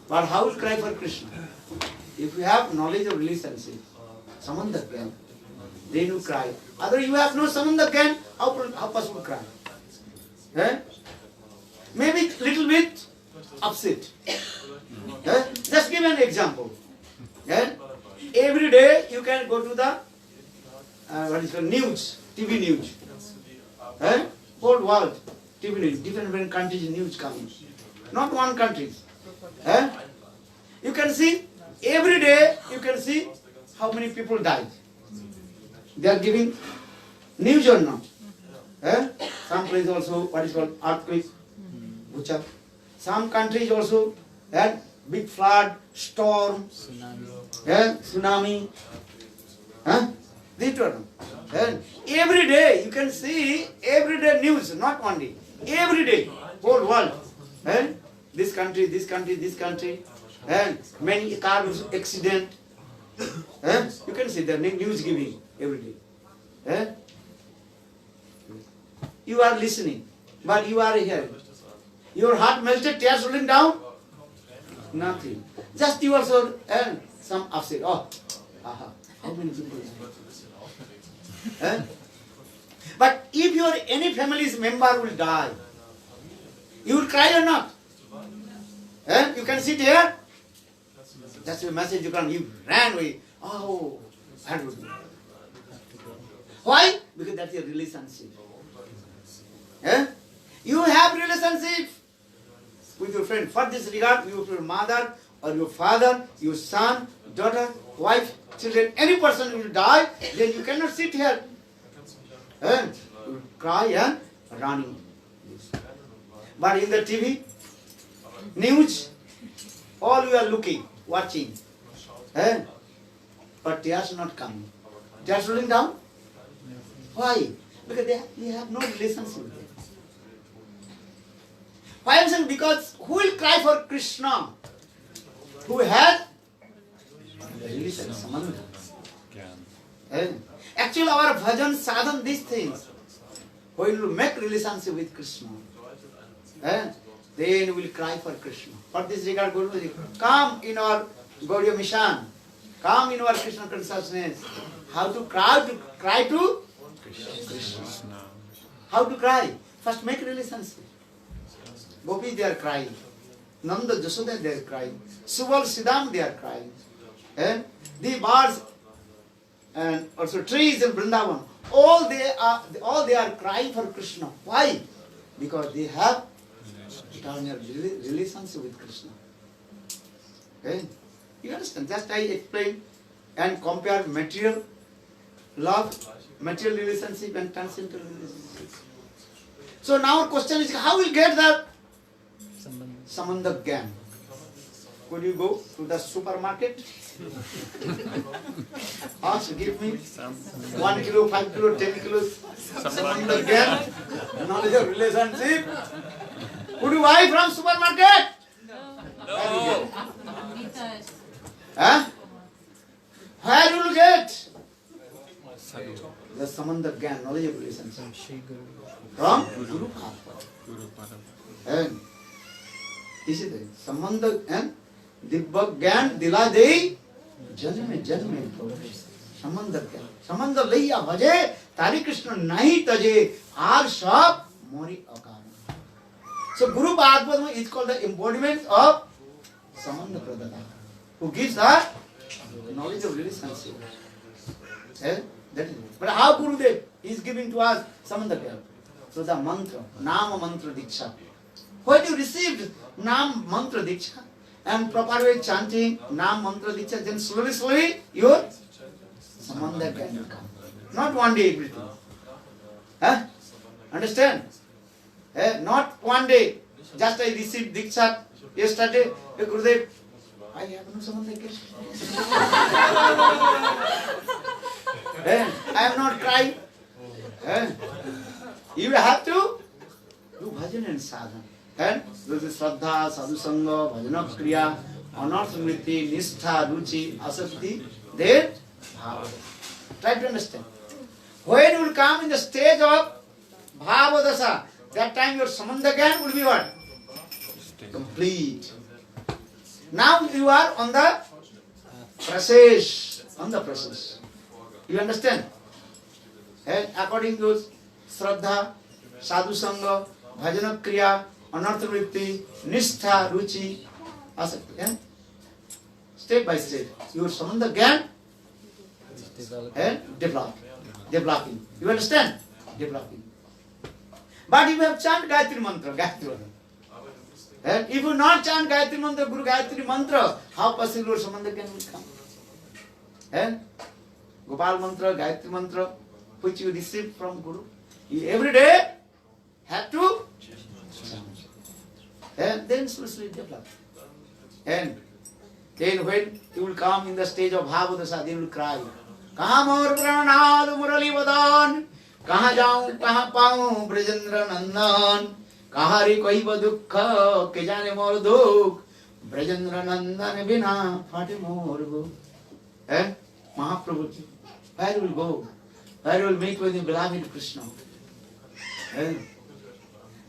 But how will cry for Krishna? If you have knowledge of relationship, samandha gyan, then you cry. Otherwise you have no samandha gyan, how possible cry? Maybe little bit upset. Just give an example. Every day you can go to the what is called news, TV news. Whole world, TV news, different countries news coming. Not one country. You can see, every day you can see how many people died. They are giving news or not. Some place also what is called earthquake, Bhuchak. Some countries also had big flood, storm, tsunami. These are every day you can see everyday news, not one day. Every day, whole world. This country, this country, this country, and many car accident. You can see the news giving every day. You are listening, but you are hearing. Your heart melted, tears rolling down? Nothing. Just you also some upset. Oh, how many people? But if your any family's member will die, you will cry or not? You can sit here. That's your message. You ran away. Oh, that would be. Why? Because that's your relationship. You have relationship with your friend. For this regard, with your mother or your father, your son, daughter, wife, children, any person will die, then you cannot sit here. You cry and running. But in the TV, news, all you are looking, watching. But tears not coming. Tears rolling down? Why? Because they have no relationship. Why am I saying? Because who will cry for Krishna? Who had relationship? Actually, our bhajan, sadhan, these things, when you make relationship with Krishna, then we will cry for Krishna. For this regard, Guru, come in our Gaudiya mission, come in our Krishna consciousness. How to cry to Krishna. How to cry? First make relationship. Gopi, they are crying. Nanda, Jasoda, they are crying. Subal, Siddham, they are crying. And the birds and also trees in Vrindavan, all they are crying for Krishna. Why? Because they have eternal relationship with Krishna. You understand? Just I explain and compare material love, material relationship and transcendental relationship. So now question is, how will get the Sambandha. Samandha Gyan? Could you go to the supermarket? Ask, give me 1 kilo, 5 kilo, 10 kilos Samandha Gyan, knowledge of relationship. Could you buy from supermarket? Gita is Huh? Where you will get? The Samandha Gyan, knowledge of relationship. From Shri Guru. From Guru Bhagavad. And this is the Samandha and Dibba Gyan Dila Dei Janme Samandha Gyan. Samandha Laiya Bhaje Tari Krishna Nahi Taje Ar Sab Mori Akara. So Guru Bhagavad is called the embodiment of Samandha Pradata, who gives the knowledge of relationship. That is it. But how Gurudev is giving to us Samandha Gyan? So the mantra, Nama Mantra Diksha. When you received Nam Mantra Diksha and proper way chanting Nam Mantra Diksha, then slowly your Samandha Gyan will come. Not one day everything. Huh? Understand? Not one day. Just I received Diksha yesterday. Hey, Gurudev, I have no Samandha Gyan. I am not crying. You have to do bhajan and sadhana. And there is Shraddha, Sadhu Sangha, Bhajana Kriya, Anartha Smriti, Nistha, Ruchi, Asakti, then Bhava. Try to understand. When you will come in the stage of Bhava Dasa, that time your Samandha Gyan will be what? Complete. Now you are on the process. On the process. You understand? And according to Shraddha, Sadhu Sangha, Bhajana Kriya, Anartha Vritti, Nistha, Ruchi, Asakti. Step by step, your Samandha Gyan and developing. You understand? Developing. But if you have chant Gayatri Mantra, and if you not chant Gayatri Mantra, Guru Gayatri Mantra, how possible your Samandha Gyan will come? And Gopal Mantra, Gayatri Mantra, which you receive from Guru, you every day have to chant. And then slowly develop. And then when you will come in the stage of Bhavadasa, then you will cry. Kaha mor pranad murali vadan, kaha jaun, kaha paun, Brajendra Nandan, kaha re kaiva dukha, ke jane mor dukh, Brajendra Nandan bina phate mor go. Mahaprabhu, where will go? Where will meet with the beloved Krishna?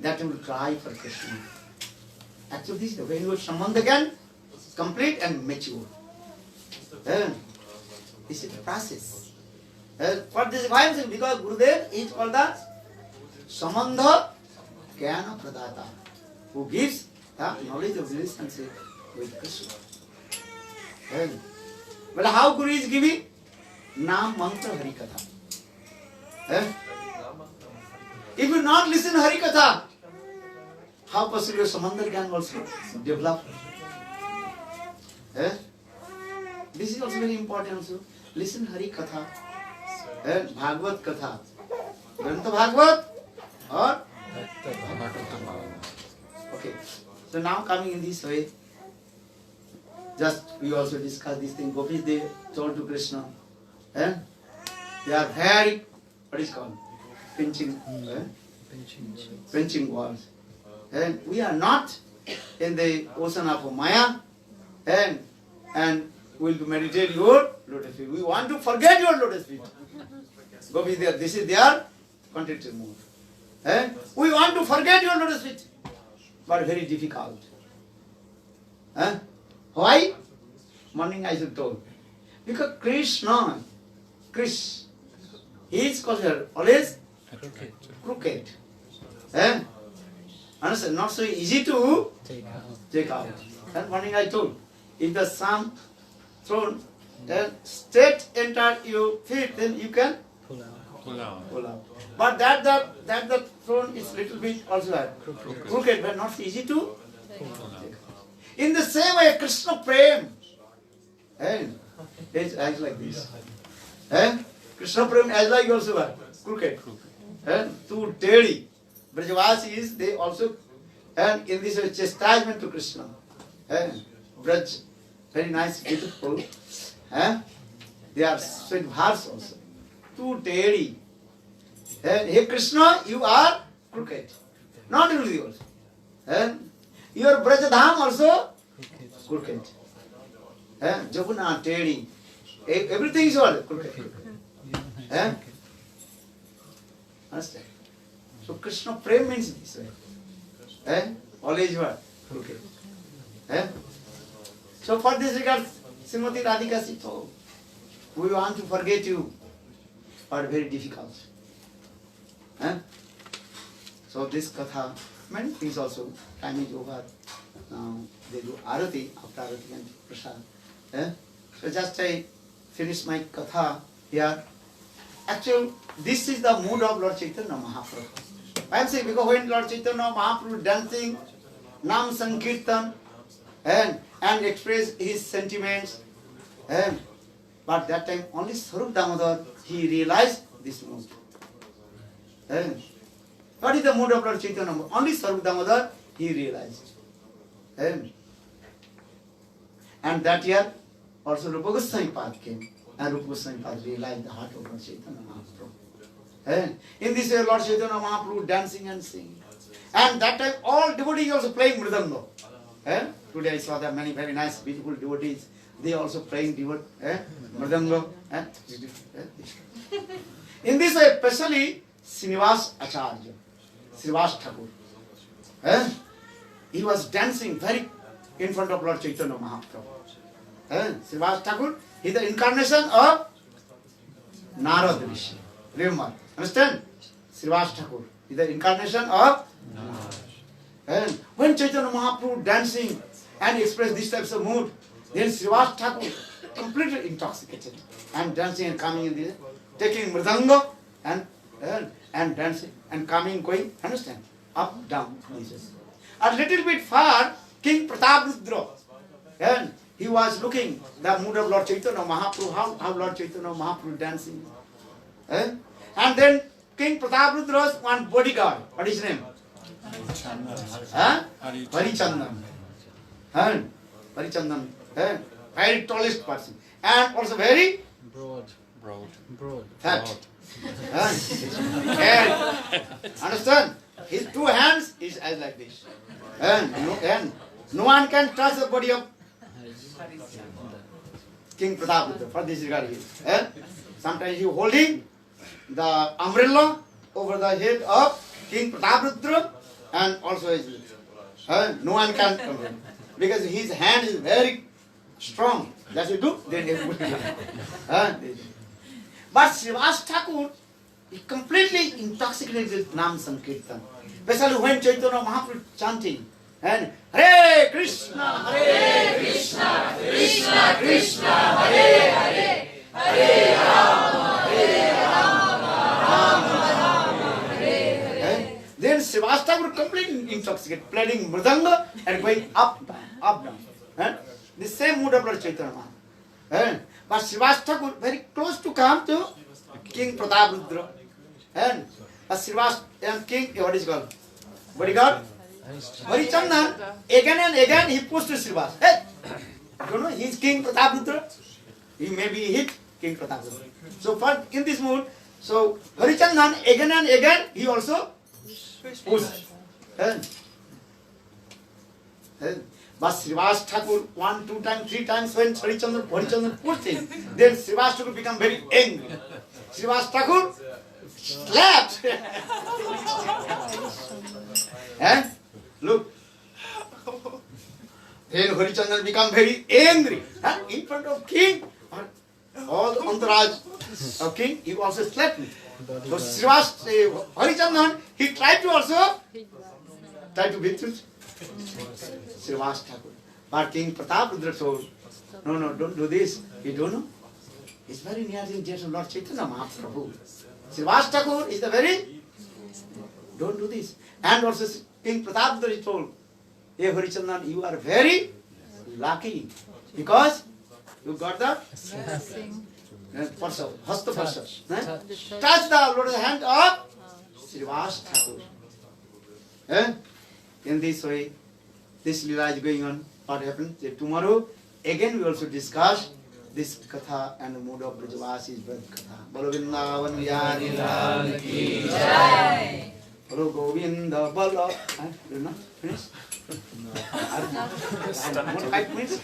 That will cry for Krishna. Actually, this is the way your Samandha Gyan complete and mature. This is the process. For this, why I am saying? Because Gurudev is called the Samandha Gyana Pradata, who gives the knowledge of relationship with Krishna. Well, how Guru is giving? Nam Mantra Harikatha. If you not listen Harikatha, how possible your Samandha Gyan also develop? This is also very important also. Listen Harikatha and Bhagavad Katha. Grantha Bhagavad or? Okay. So now coming in this way, just we also discuss this thing. Gopis, they told to Krishna. They are very, what is called? Pinching words. And we are not in the ocean of Maya and we will meditate your lotus feet. We want to forget your lotus feet. Gopis, this is their contradictory move. We want to forget your lotus feet. But very difficult. Why? Morning I should told. Because Krishna, he is considered always crooked. Understand? Not so easy to take out. And morning I told, if the sun thrown, then straight enter your feet, then you can pull out. But that the throne is little bit also crooked, but not easy to take out. In the same way, Krishna Prem is as like this. Krishna Prem as like also crooked. Too dirty. Brajavasis, they also, and in this way, chastisement to Krishna. And Braj, very nice, beautiful. They are sweet verse also. Too daily. And hey Krishna, you are crooked. Not only yours. And your Brajadham also crooked. Jabuna, Teddy. Everything is all crooked. Understand? So Krishna Prem means this way. Always what? Crooked. So for this regard, Srimati Radhika said, oh, we want to forget you, but very difficult. So this katha, many things also, time is over. Now they do arati, after arati and prasad. So just I finish my katha here. Actually, this is the mood of Lord Chaitanya Mahaprabhu. I am saying because when Lord Chaitanya Mahaprabhu dancing, Nam Sankirtan, and express his sentiments, but that time only Sarup Damodar, he realized this mood. What is the mood of Lord Chaitanya? Only Sarup Damodar, he realized. And that year, also Rupa Goswami Pad came, and Rupa Goswami Pad realized the heart of Lord Chaitanya Mahaprabhu. In this way, Lord Chaitanya Mahaprabhu dancing and singing. And that time, all devotees also playing mridanga. Today I saw that many very nice, beautiful devotees. They also playing mridanga. In this way, especially Srinivas Acharya, Srinivas Thakur. He was dancing very in front of Lord Chaitanya Mahaprabhu. Srinivas Thakur is the incarnation of Narada Rishi. Remember, understand? Srinivas Thakur is the incarnation of Narada. And when Chaitanya Mahaprabhu dancing and express this types of mood, then Srinivas Thakur completely intoxicated and dancing and coming in this, taking mridanga and dancing and coming, going, understand? Up, down. A little bit far, King Prataprudra, and he was looking the mood of Lord Chaitanya Mahaprabhu, how Lord Chaitanya Mahaprabhu dancing. And then King Prataprudra one bodyguard. What is his name? Harichandan. Harichandan. Very tallest person. And also very Broad. fat. And understand? His two hands is as like this. And no one can touch the body of King Prataprudra for this regard. Sometimes he holding the umbrella over the head of King Prataprudra, and also his no one can come because his hand is very strong. That's what you do. Then everybody. But Srinivas Thakur is completely intoxicated with Nam Sankirtan. Especially when Chaitanya Mahaprabhu chanting and Hare Krishna, Krishna Krishna, Hare Hare, Hare Rama, Rama Rama, Hare Hare. Then Srinivas Thakur completely intoxicated, playing mridanga and going up, down. The same mood of Lord Chaitanya Mahaprabhu. But Srinivas Thakur very close to come to King Prataprudra. And Srinivas and King, what is called? Bodyguard? Harichandan, again and again he pushed to Srinivas. Hey! You know, he is King Prataprudra. He may be hit King Prataprudra. So for in this mood, so Harichandan again and again he also pushed. But Srinivas Thakur 1, 2 times, 3 times when Harichandan pushed him, then Srinivas Thakur become very angry. Srinivas Thakur slapped. And look, then Harichandan become very angry in front of king. All the entourage of king, he also slapped me. So Srinivas Harichandan, he tried to beat Srinivas Thakur. But King Prataprudra told, no, don't do this. You don't know? It's very near and dear to Lord Chaitanya Mahaprabhu. Srinivas Thakur is the very, don't do this. And also King Prataprudra told, hey Harichandan, you are very lucky because you got the Hasta Pasha. Touch the Lord's hand of Srinivas Thakur. In this way, this lila is going on. What happened? Tomorrow, again we also discuss this katha and the mood of Brajavasi is Braj katha. Bolo Vrindavan Vihari Lal ki jai. Bolo Govinda Bolo. You not finish? No. More 5 minutes?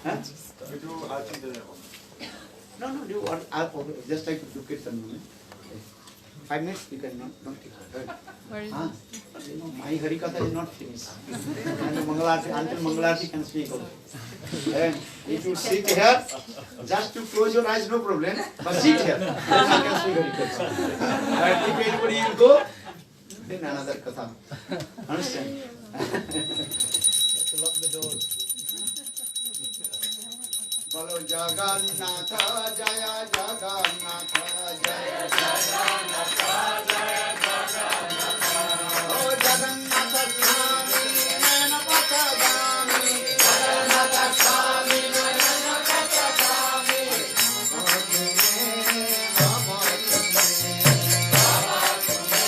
Huh? We do Aarti then. No, do what? Just like to do Kirtan. 5 minutes you can not take. Where is Ah, you know, my Harikatha is not finished. And Mangalarti, until Mangalarti can speak also. And if you sit here, just to close your eyes, no problem. But sit here, then I can speak Harikatha. And if anybody will go, then another Katha. Understand? To lock the doors. Bolo Jagannatha Jaya Jagannatha Jaya Jagannatha Jaya Jagannatha. Oh Jagannatha Swami Nayana Patagami. Jagannatha Swami Nayana Patagami. Baba Tume, Baba Tume, Baba Tume,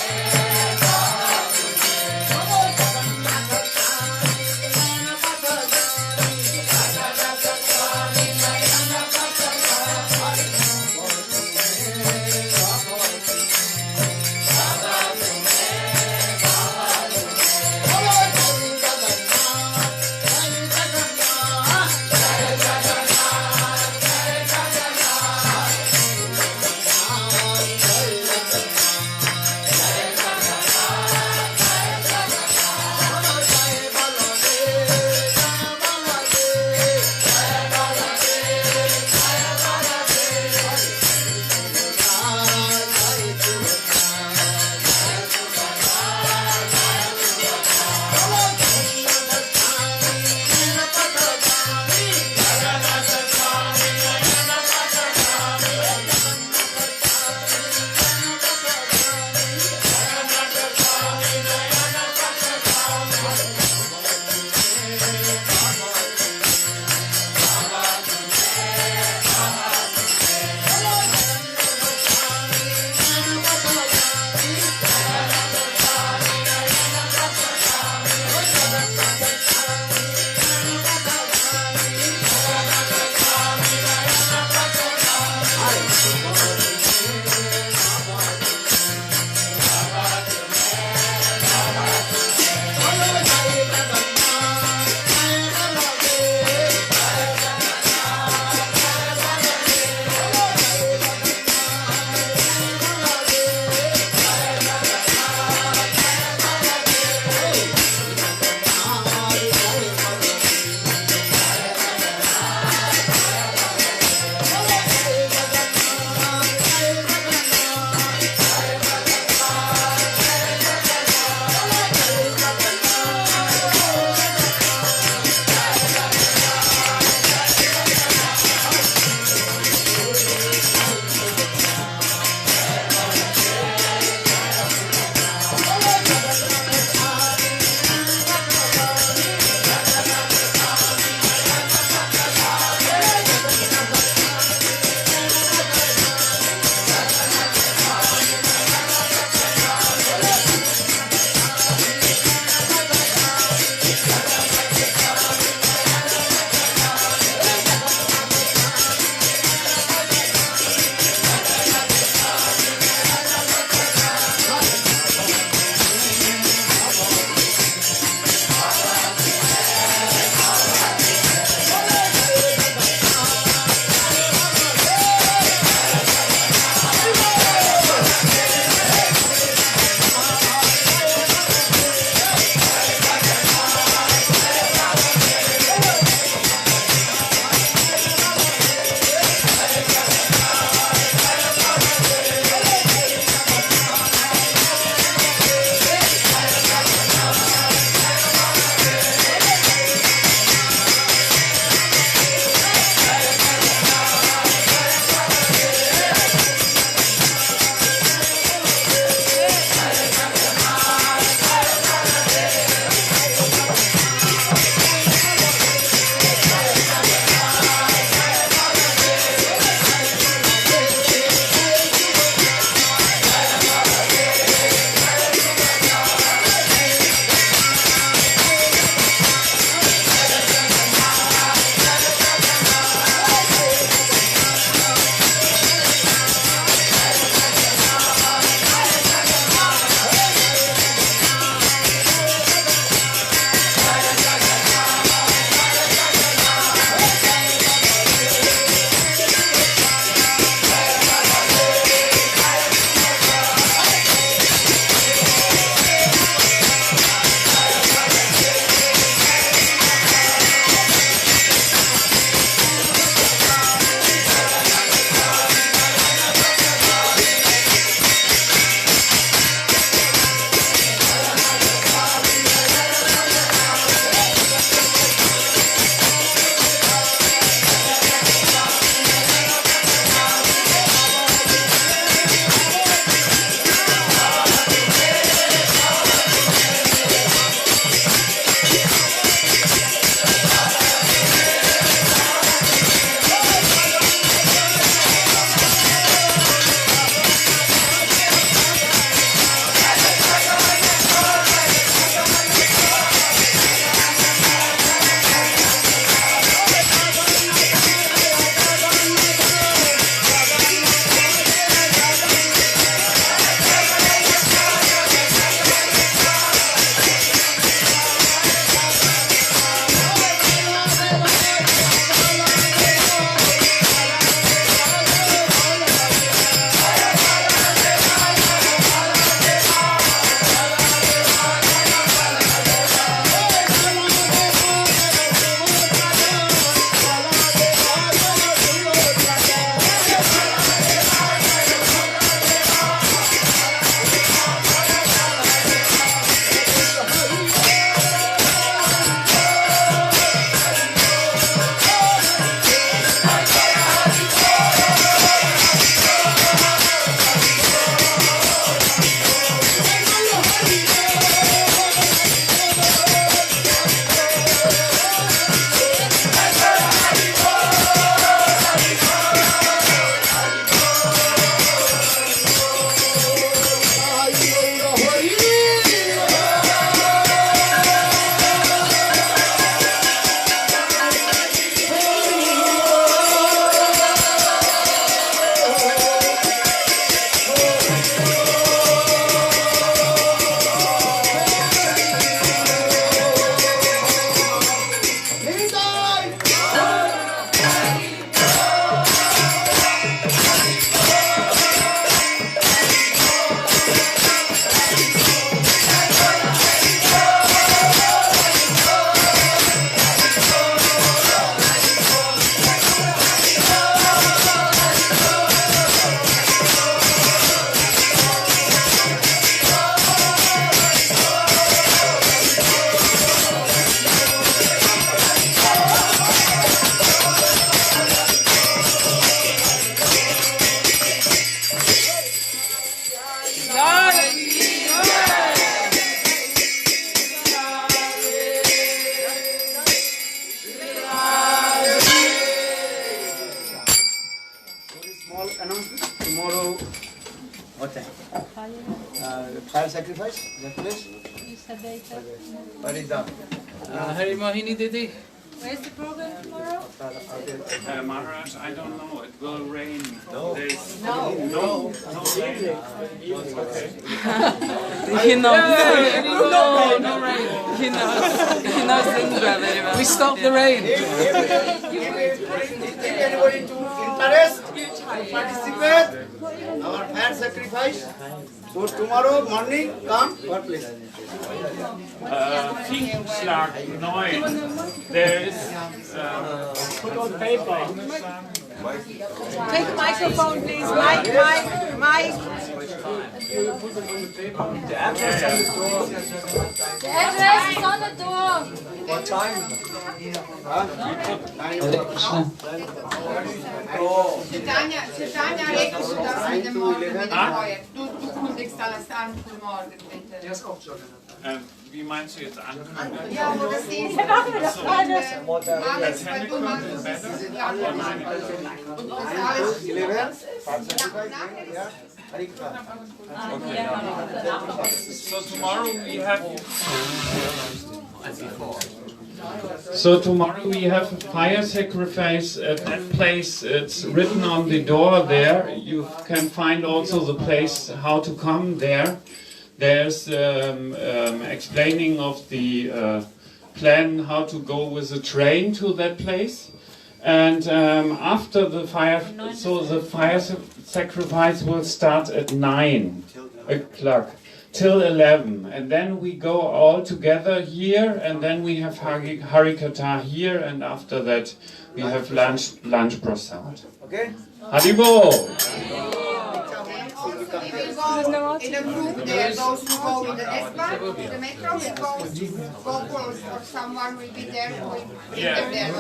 Baba Tume. Oh Jagannatha Swami Nayana Patagami. Jagannatha Swami Nayana Patagami. Baba Tume, Baba Tume. Fire sacrifice, that place? Where is that? Hari Mohini Didi. Where's the program tomorrow? Maharaj, I don't know. It will rain. No. There's No. no rain. Okay. He knows. No rain. He knows Indra very well. We stop the rain. If anybody to interest to participate, our fire sacrifice. So tomorrow morning, come, what place? Finkenschlag 9. There is Put on paper. Take the microphone, please. Mike. The address on the door. The address is on the door. What time? Tanya regelt du das mit dem Morgenfeuer. Du kündigst alles an für morgen, bitte. wie meinst du jetzt ankündigen? Ja, wo das ist. Alles, weil du machst es. Ja, nein. Und alles. 11? So tomorrow we have So tomorrow we have a fire sacrifice at that place. It's written on the door there. You can find also the place how to come there. There's explaining of the plan how to go with the train to that place. And after the fire, so the fire sacrifice will start at 9 o'clock. Till 11, and then we go all together here, and then we have Harikatha here, and after that we have lunch prasad. Okay? Haribo! Also, we will go in a group there. Those who go in the S-Bahn, the metro will go close, or someone will be there who will bring them there.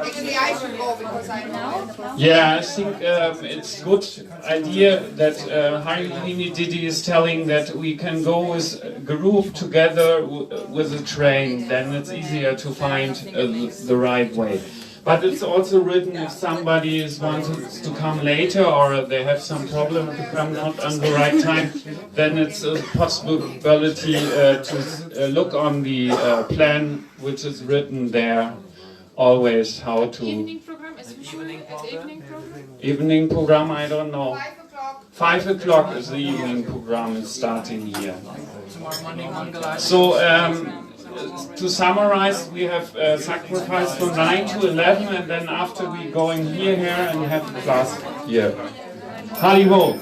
Actually, I should go because I know. Yeah, I think it's a good idea that Harini Didi is telling that we can go with a group together with a train, then it's easier to find the right way. But it's also written if somebody wants to come later or they have some problem to come not on the right time, then it's a possibility to look on the plan which is written there always how to... Evening program is evening program? Evening program, I don't know. 5 o'clock. 5 o'clock is the evening program starting here. Tomorrow morning, Mangala. So, to summarize, we have sacrifice from 9 to 11, and then after we going here and have class here. Haribo!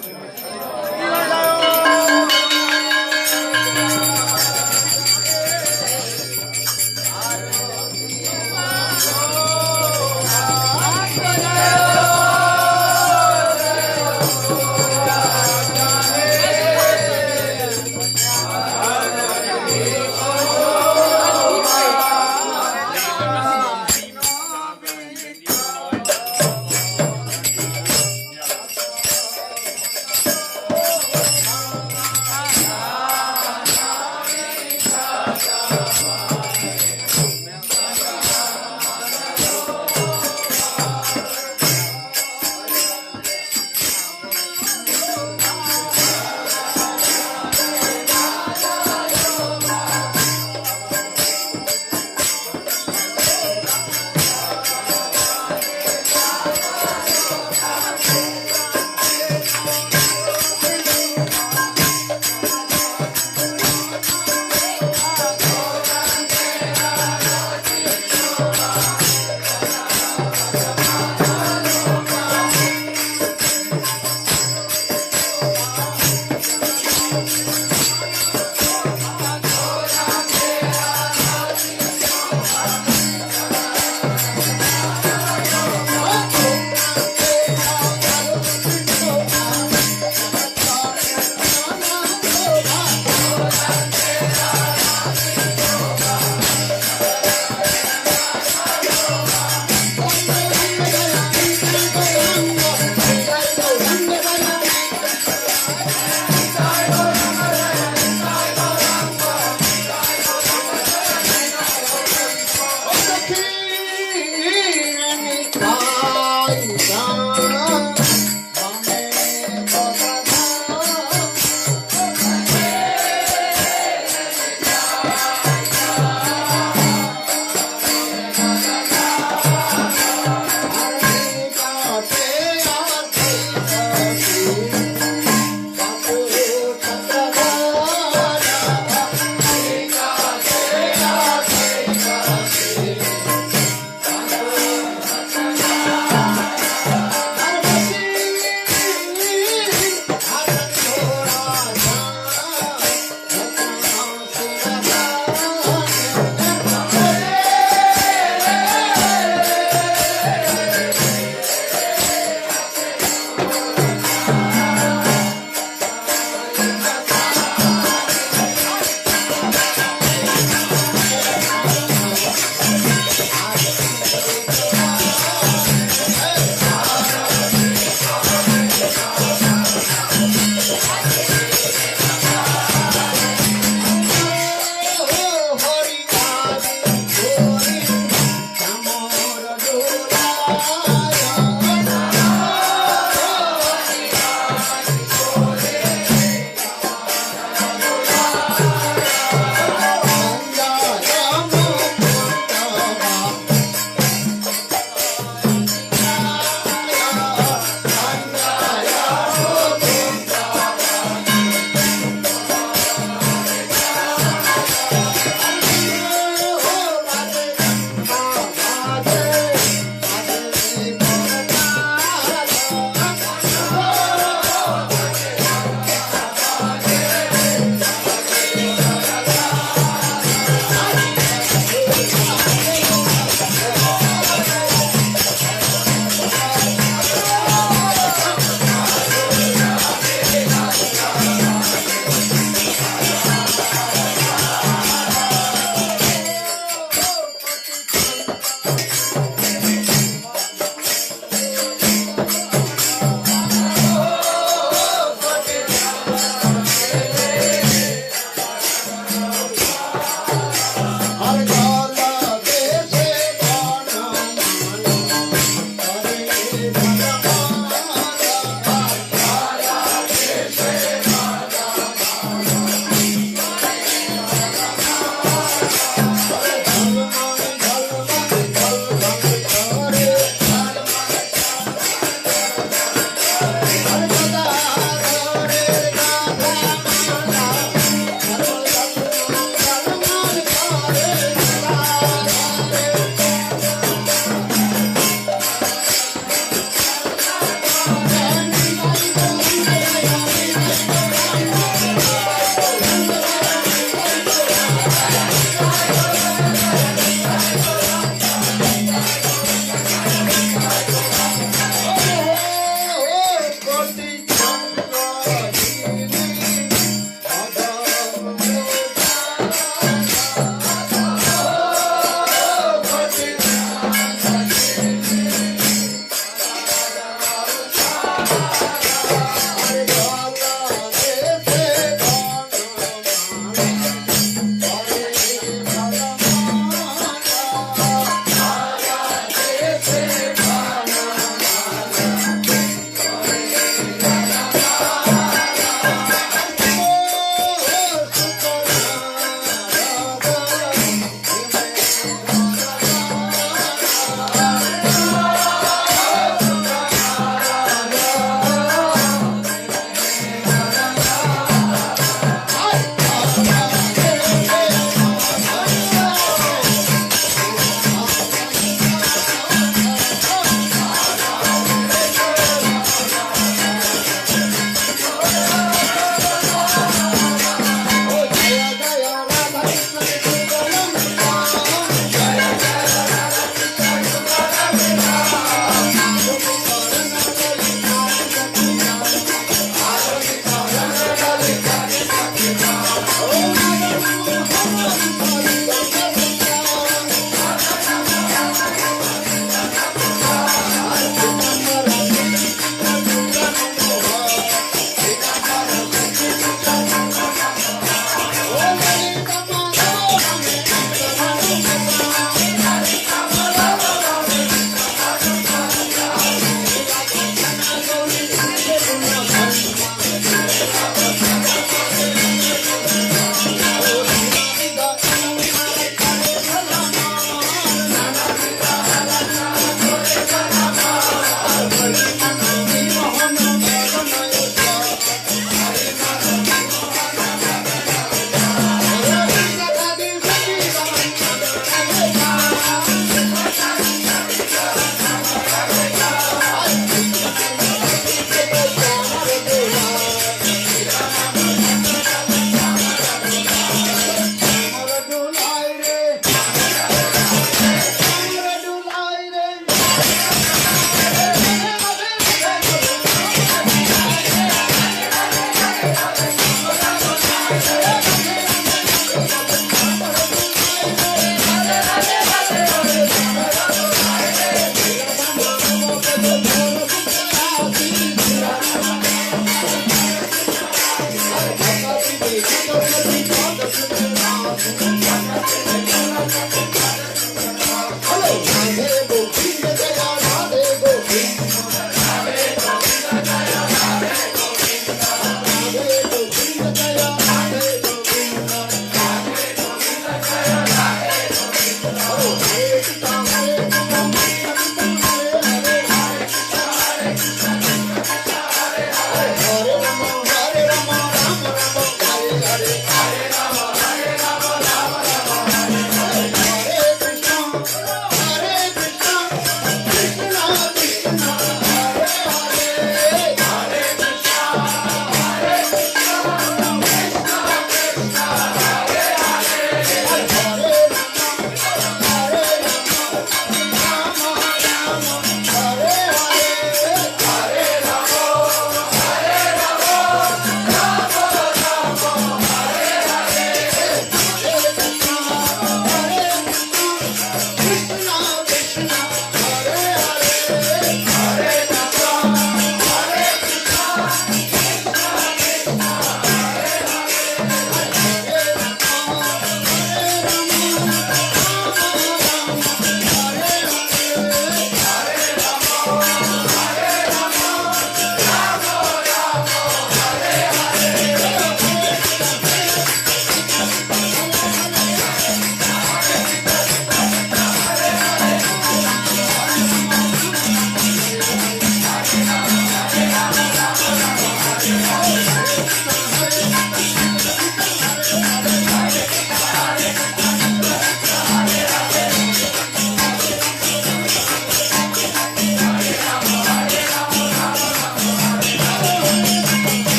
Thank you.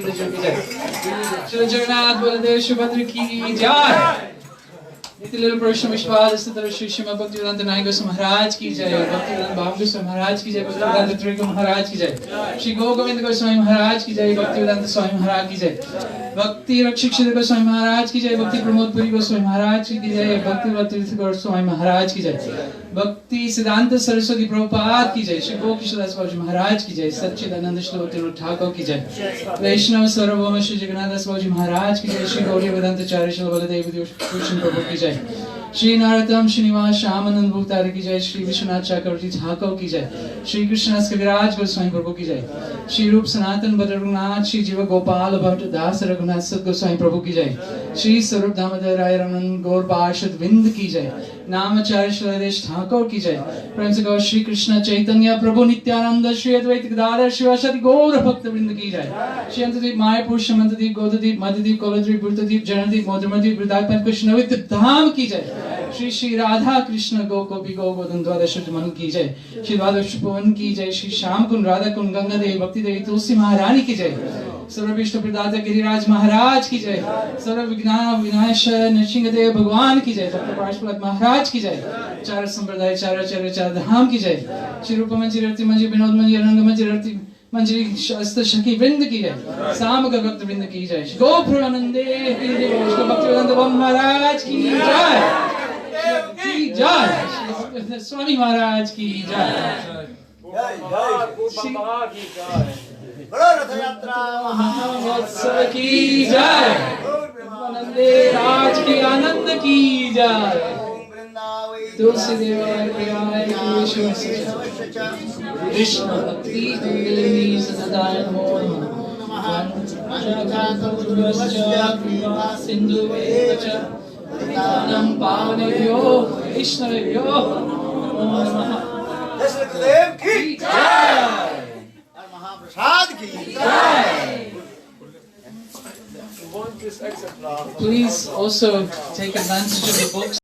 Govind जी की जय श्री जगन्नाथ बलदेव सुभद्रा की जय Little Purusham Vishwal Siddhar Shri Srimad Bhaktivedanta Nai Goswami Maharaj ki jai, Bhaktivedanta Bhav Goswami Maharaj ki jai, Bhaktivedanta Trika Maharaj ki jai, Shri Govinda Goswami Maharaj ki jai, Bhaktivedanta Swami Maharaj ki jai, Bhakti Rakshikshita Goswami Maharaj ki jai, Bhakti Pramod Puri Goswami Maharaj ki jai, Bhakti Tirtha Goswami Maharaj ki jai, Bhakti Siddhanta Saraswati Prabhupada ki jai, Shri Gokishadas Babaji Maharaj ki jai, Satchidananda Shri Thakur ki jai, Vaishnava Sarvabhauma Shri Jagannath Babaji Maharaj ki jai, Shri Gauriya Vedanta Charya Shri Baladev Krishna Prabhu ki jai, Shri Narottam Srinivas Shamanand Bhutari ki jai, Shri Vishwanath Chakravarti Thakur ki jai, Shri Krishnas Kaviraj Goswami Prabhu ki jai, Shri Rup Sanatan Bhadranath Shri Jiva Gopal Bhatta Das Raghunath Sat Goswami Prabhu ki jai, Shri Sarup Damodar Rai Raman Gaur Parshad Vind ki jai, Namacharya Shriladesh Thakur ki jai, Prem se gaur Shri Krishna Chaitanya Prabhu Nityananda Shri Advaita Gadadhar Shivasati Gaur Bhakta Vrind ki jai, Shri Antadeep Mayapur Shamantadeep Godadeep Madhadeep Koladeep Burtadeep Janadeep Modramadeep Vrindavan Krishna Navit Dham ki jai, Shri Shri Radha Krishna Go Gopi Go Godan Dwadasha Manu ki jai, Shri Dwadash Pavan ki jai, Shri Sham Kun Radha Kun Ganga Devi Bhakti Devi Tulsi Maharani ki jai, Sarva Vishnu Pradata Giriraj Maharaj ki jai, Sarva Vighna Vinasha Nrsingadev Bhagwan ki jai, Dr. Parashpalad Maharaj ki jai, Chara Sampradaya Chara Dham ki jai, Shri Rupa Manjiri Rati Manjiri Vinod Manjiri Ranga Manjiri Rati Manjiri Shasta Shaki Vrind ki jai, Samaka Bhakta Vrind ki jai, Gopuranande Shri Bhaktivedanta Maharaj ki jai, ki jai, Swami Maharaj ki jai, बड़ा रथ यात्रा महामहोत्सव की जय, नंदे राज के आनंद की जय, तुलसी देवाय प्रियाय केशव कृष्ण भक्ति मंगलिनी सदाय नमो नमः, सिंधु च पावनेभ्यो वैष्णवेभ्यो नमो नमः। देव की जय, महाप्रसाद की जय। Please also take advantage of the books.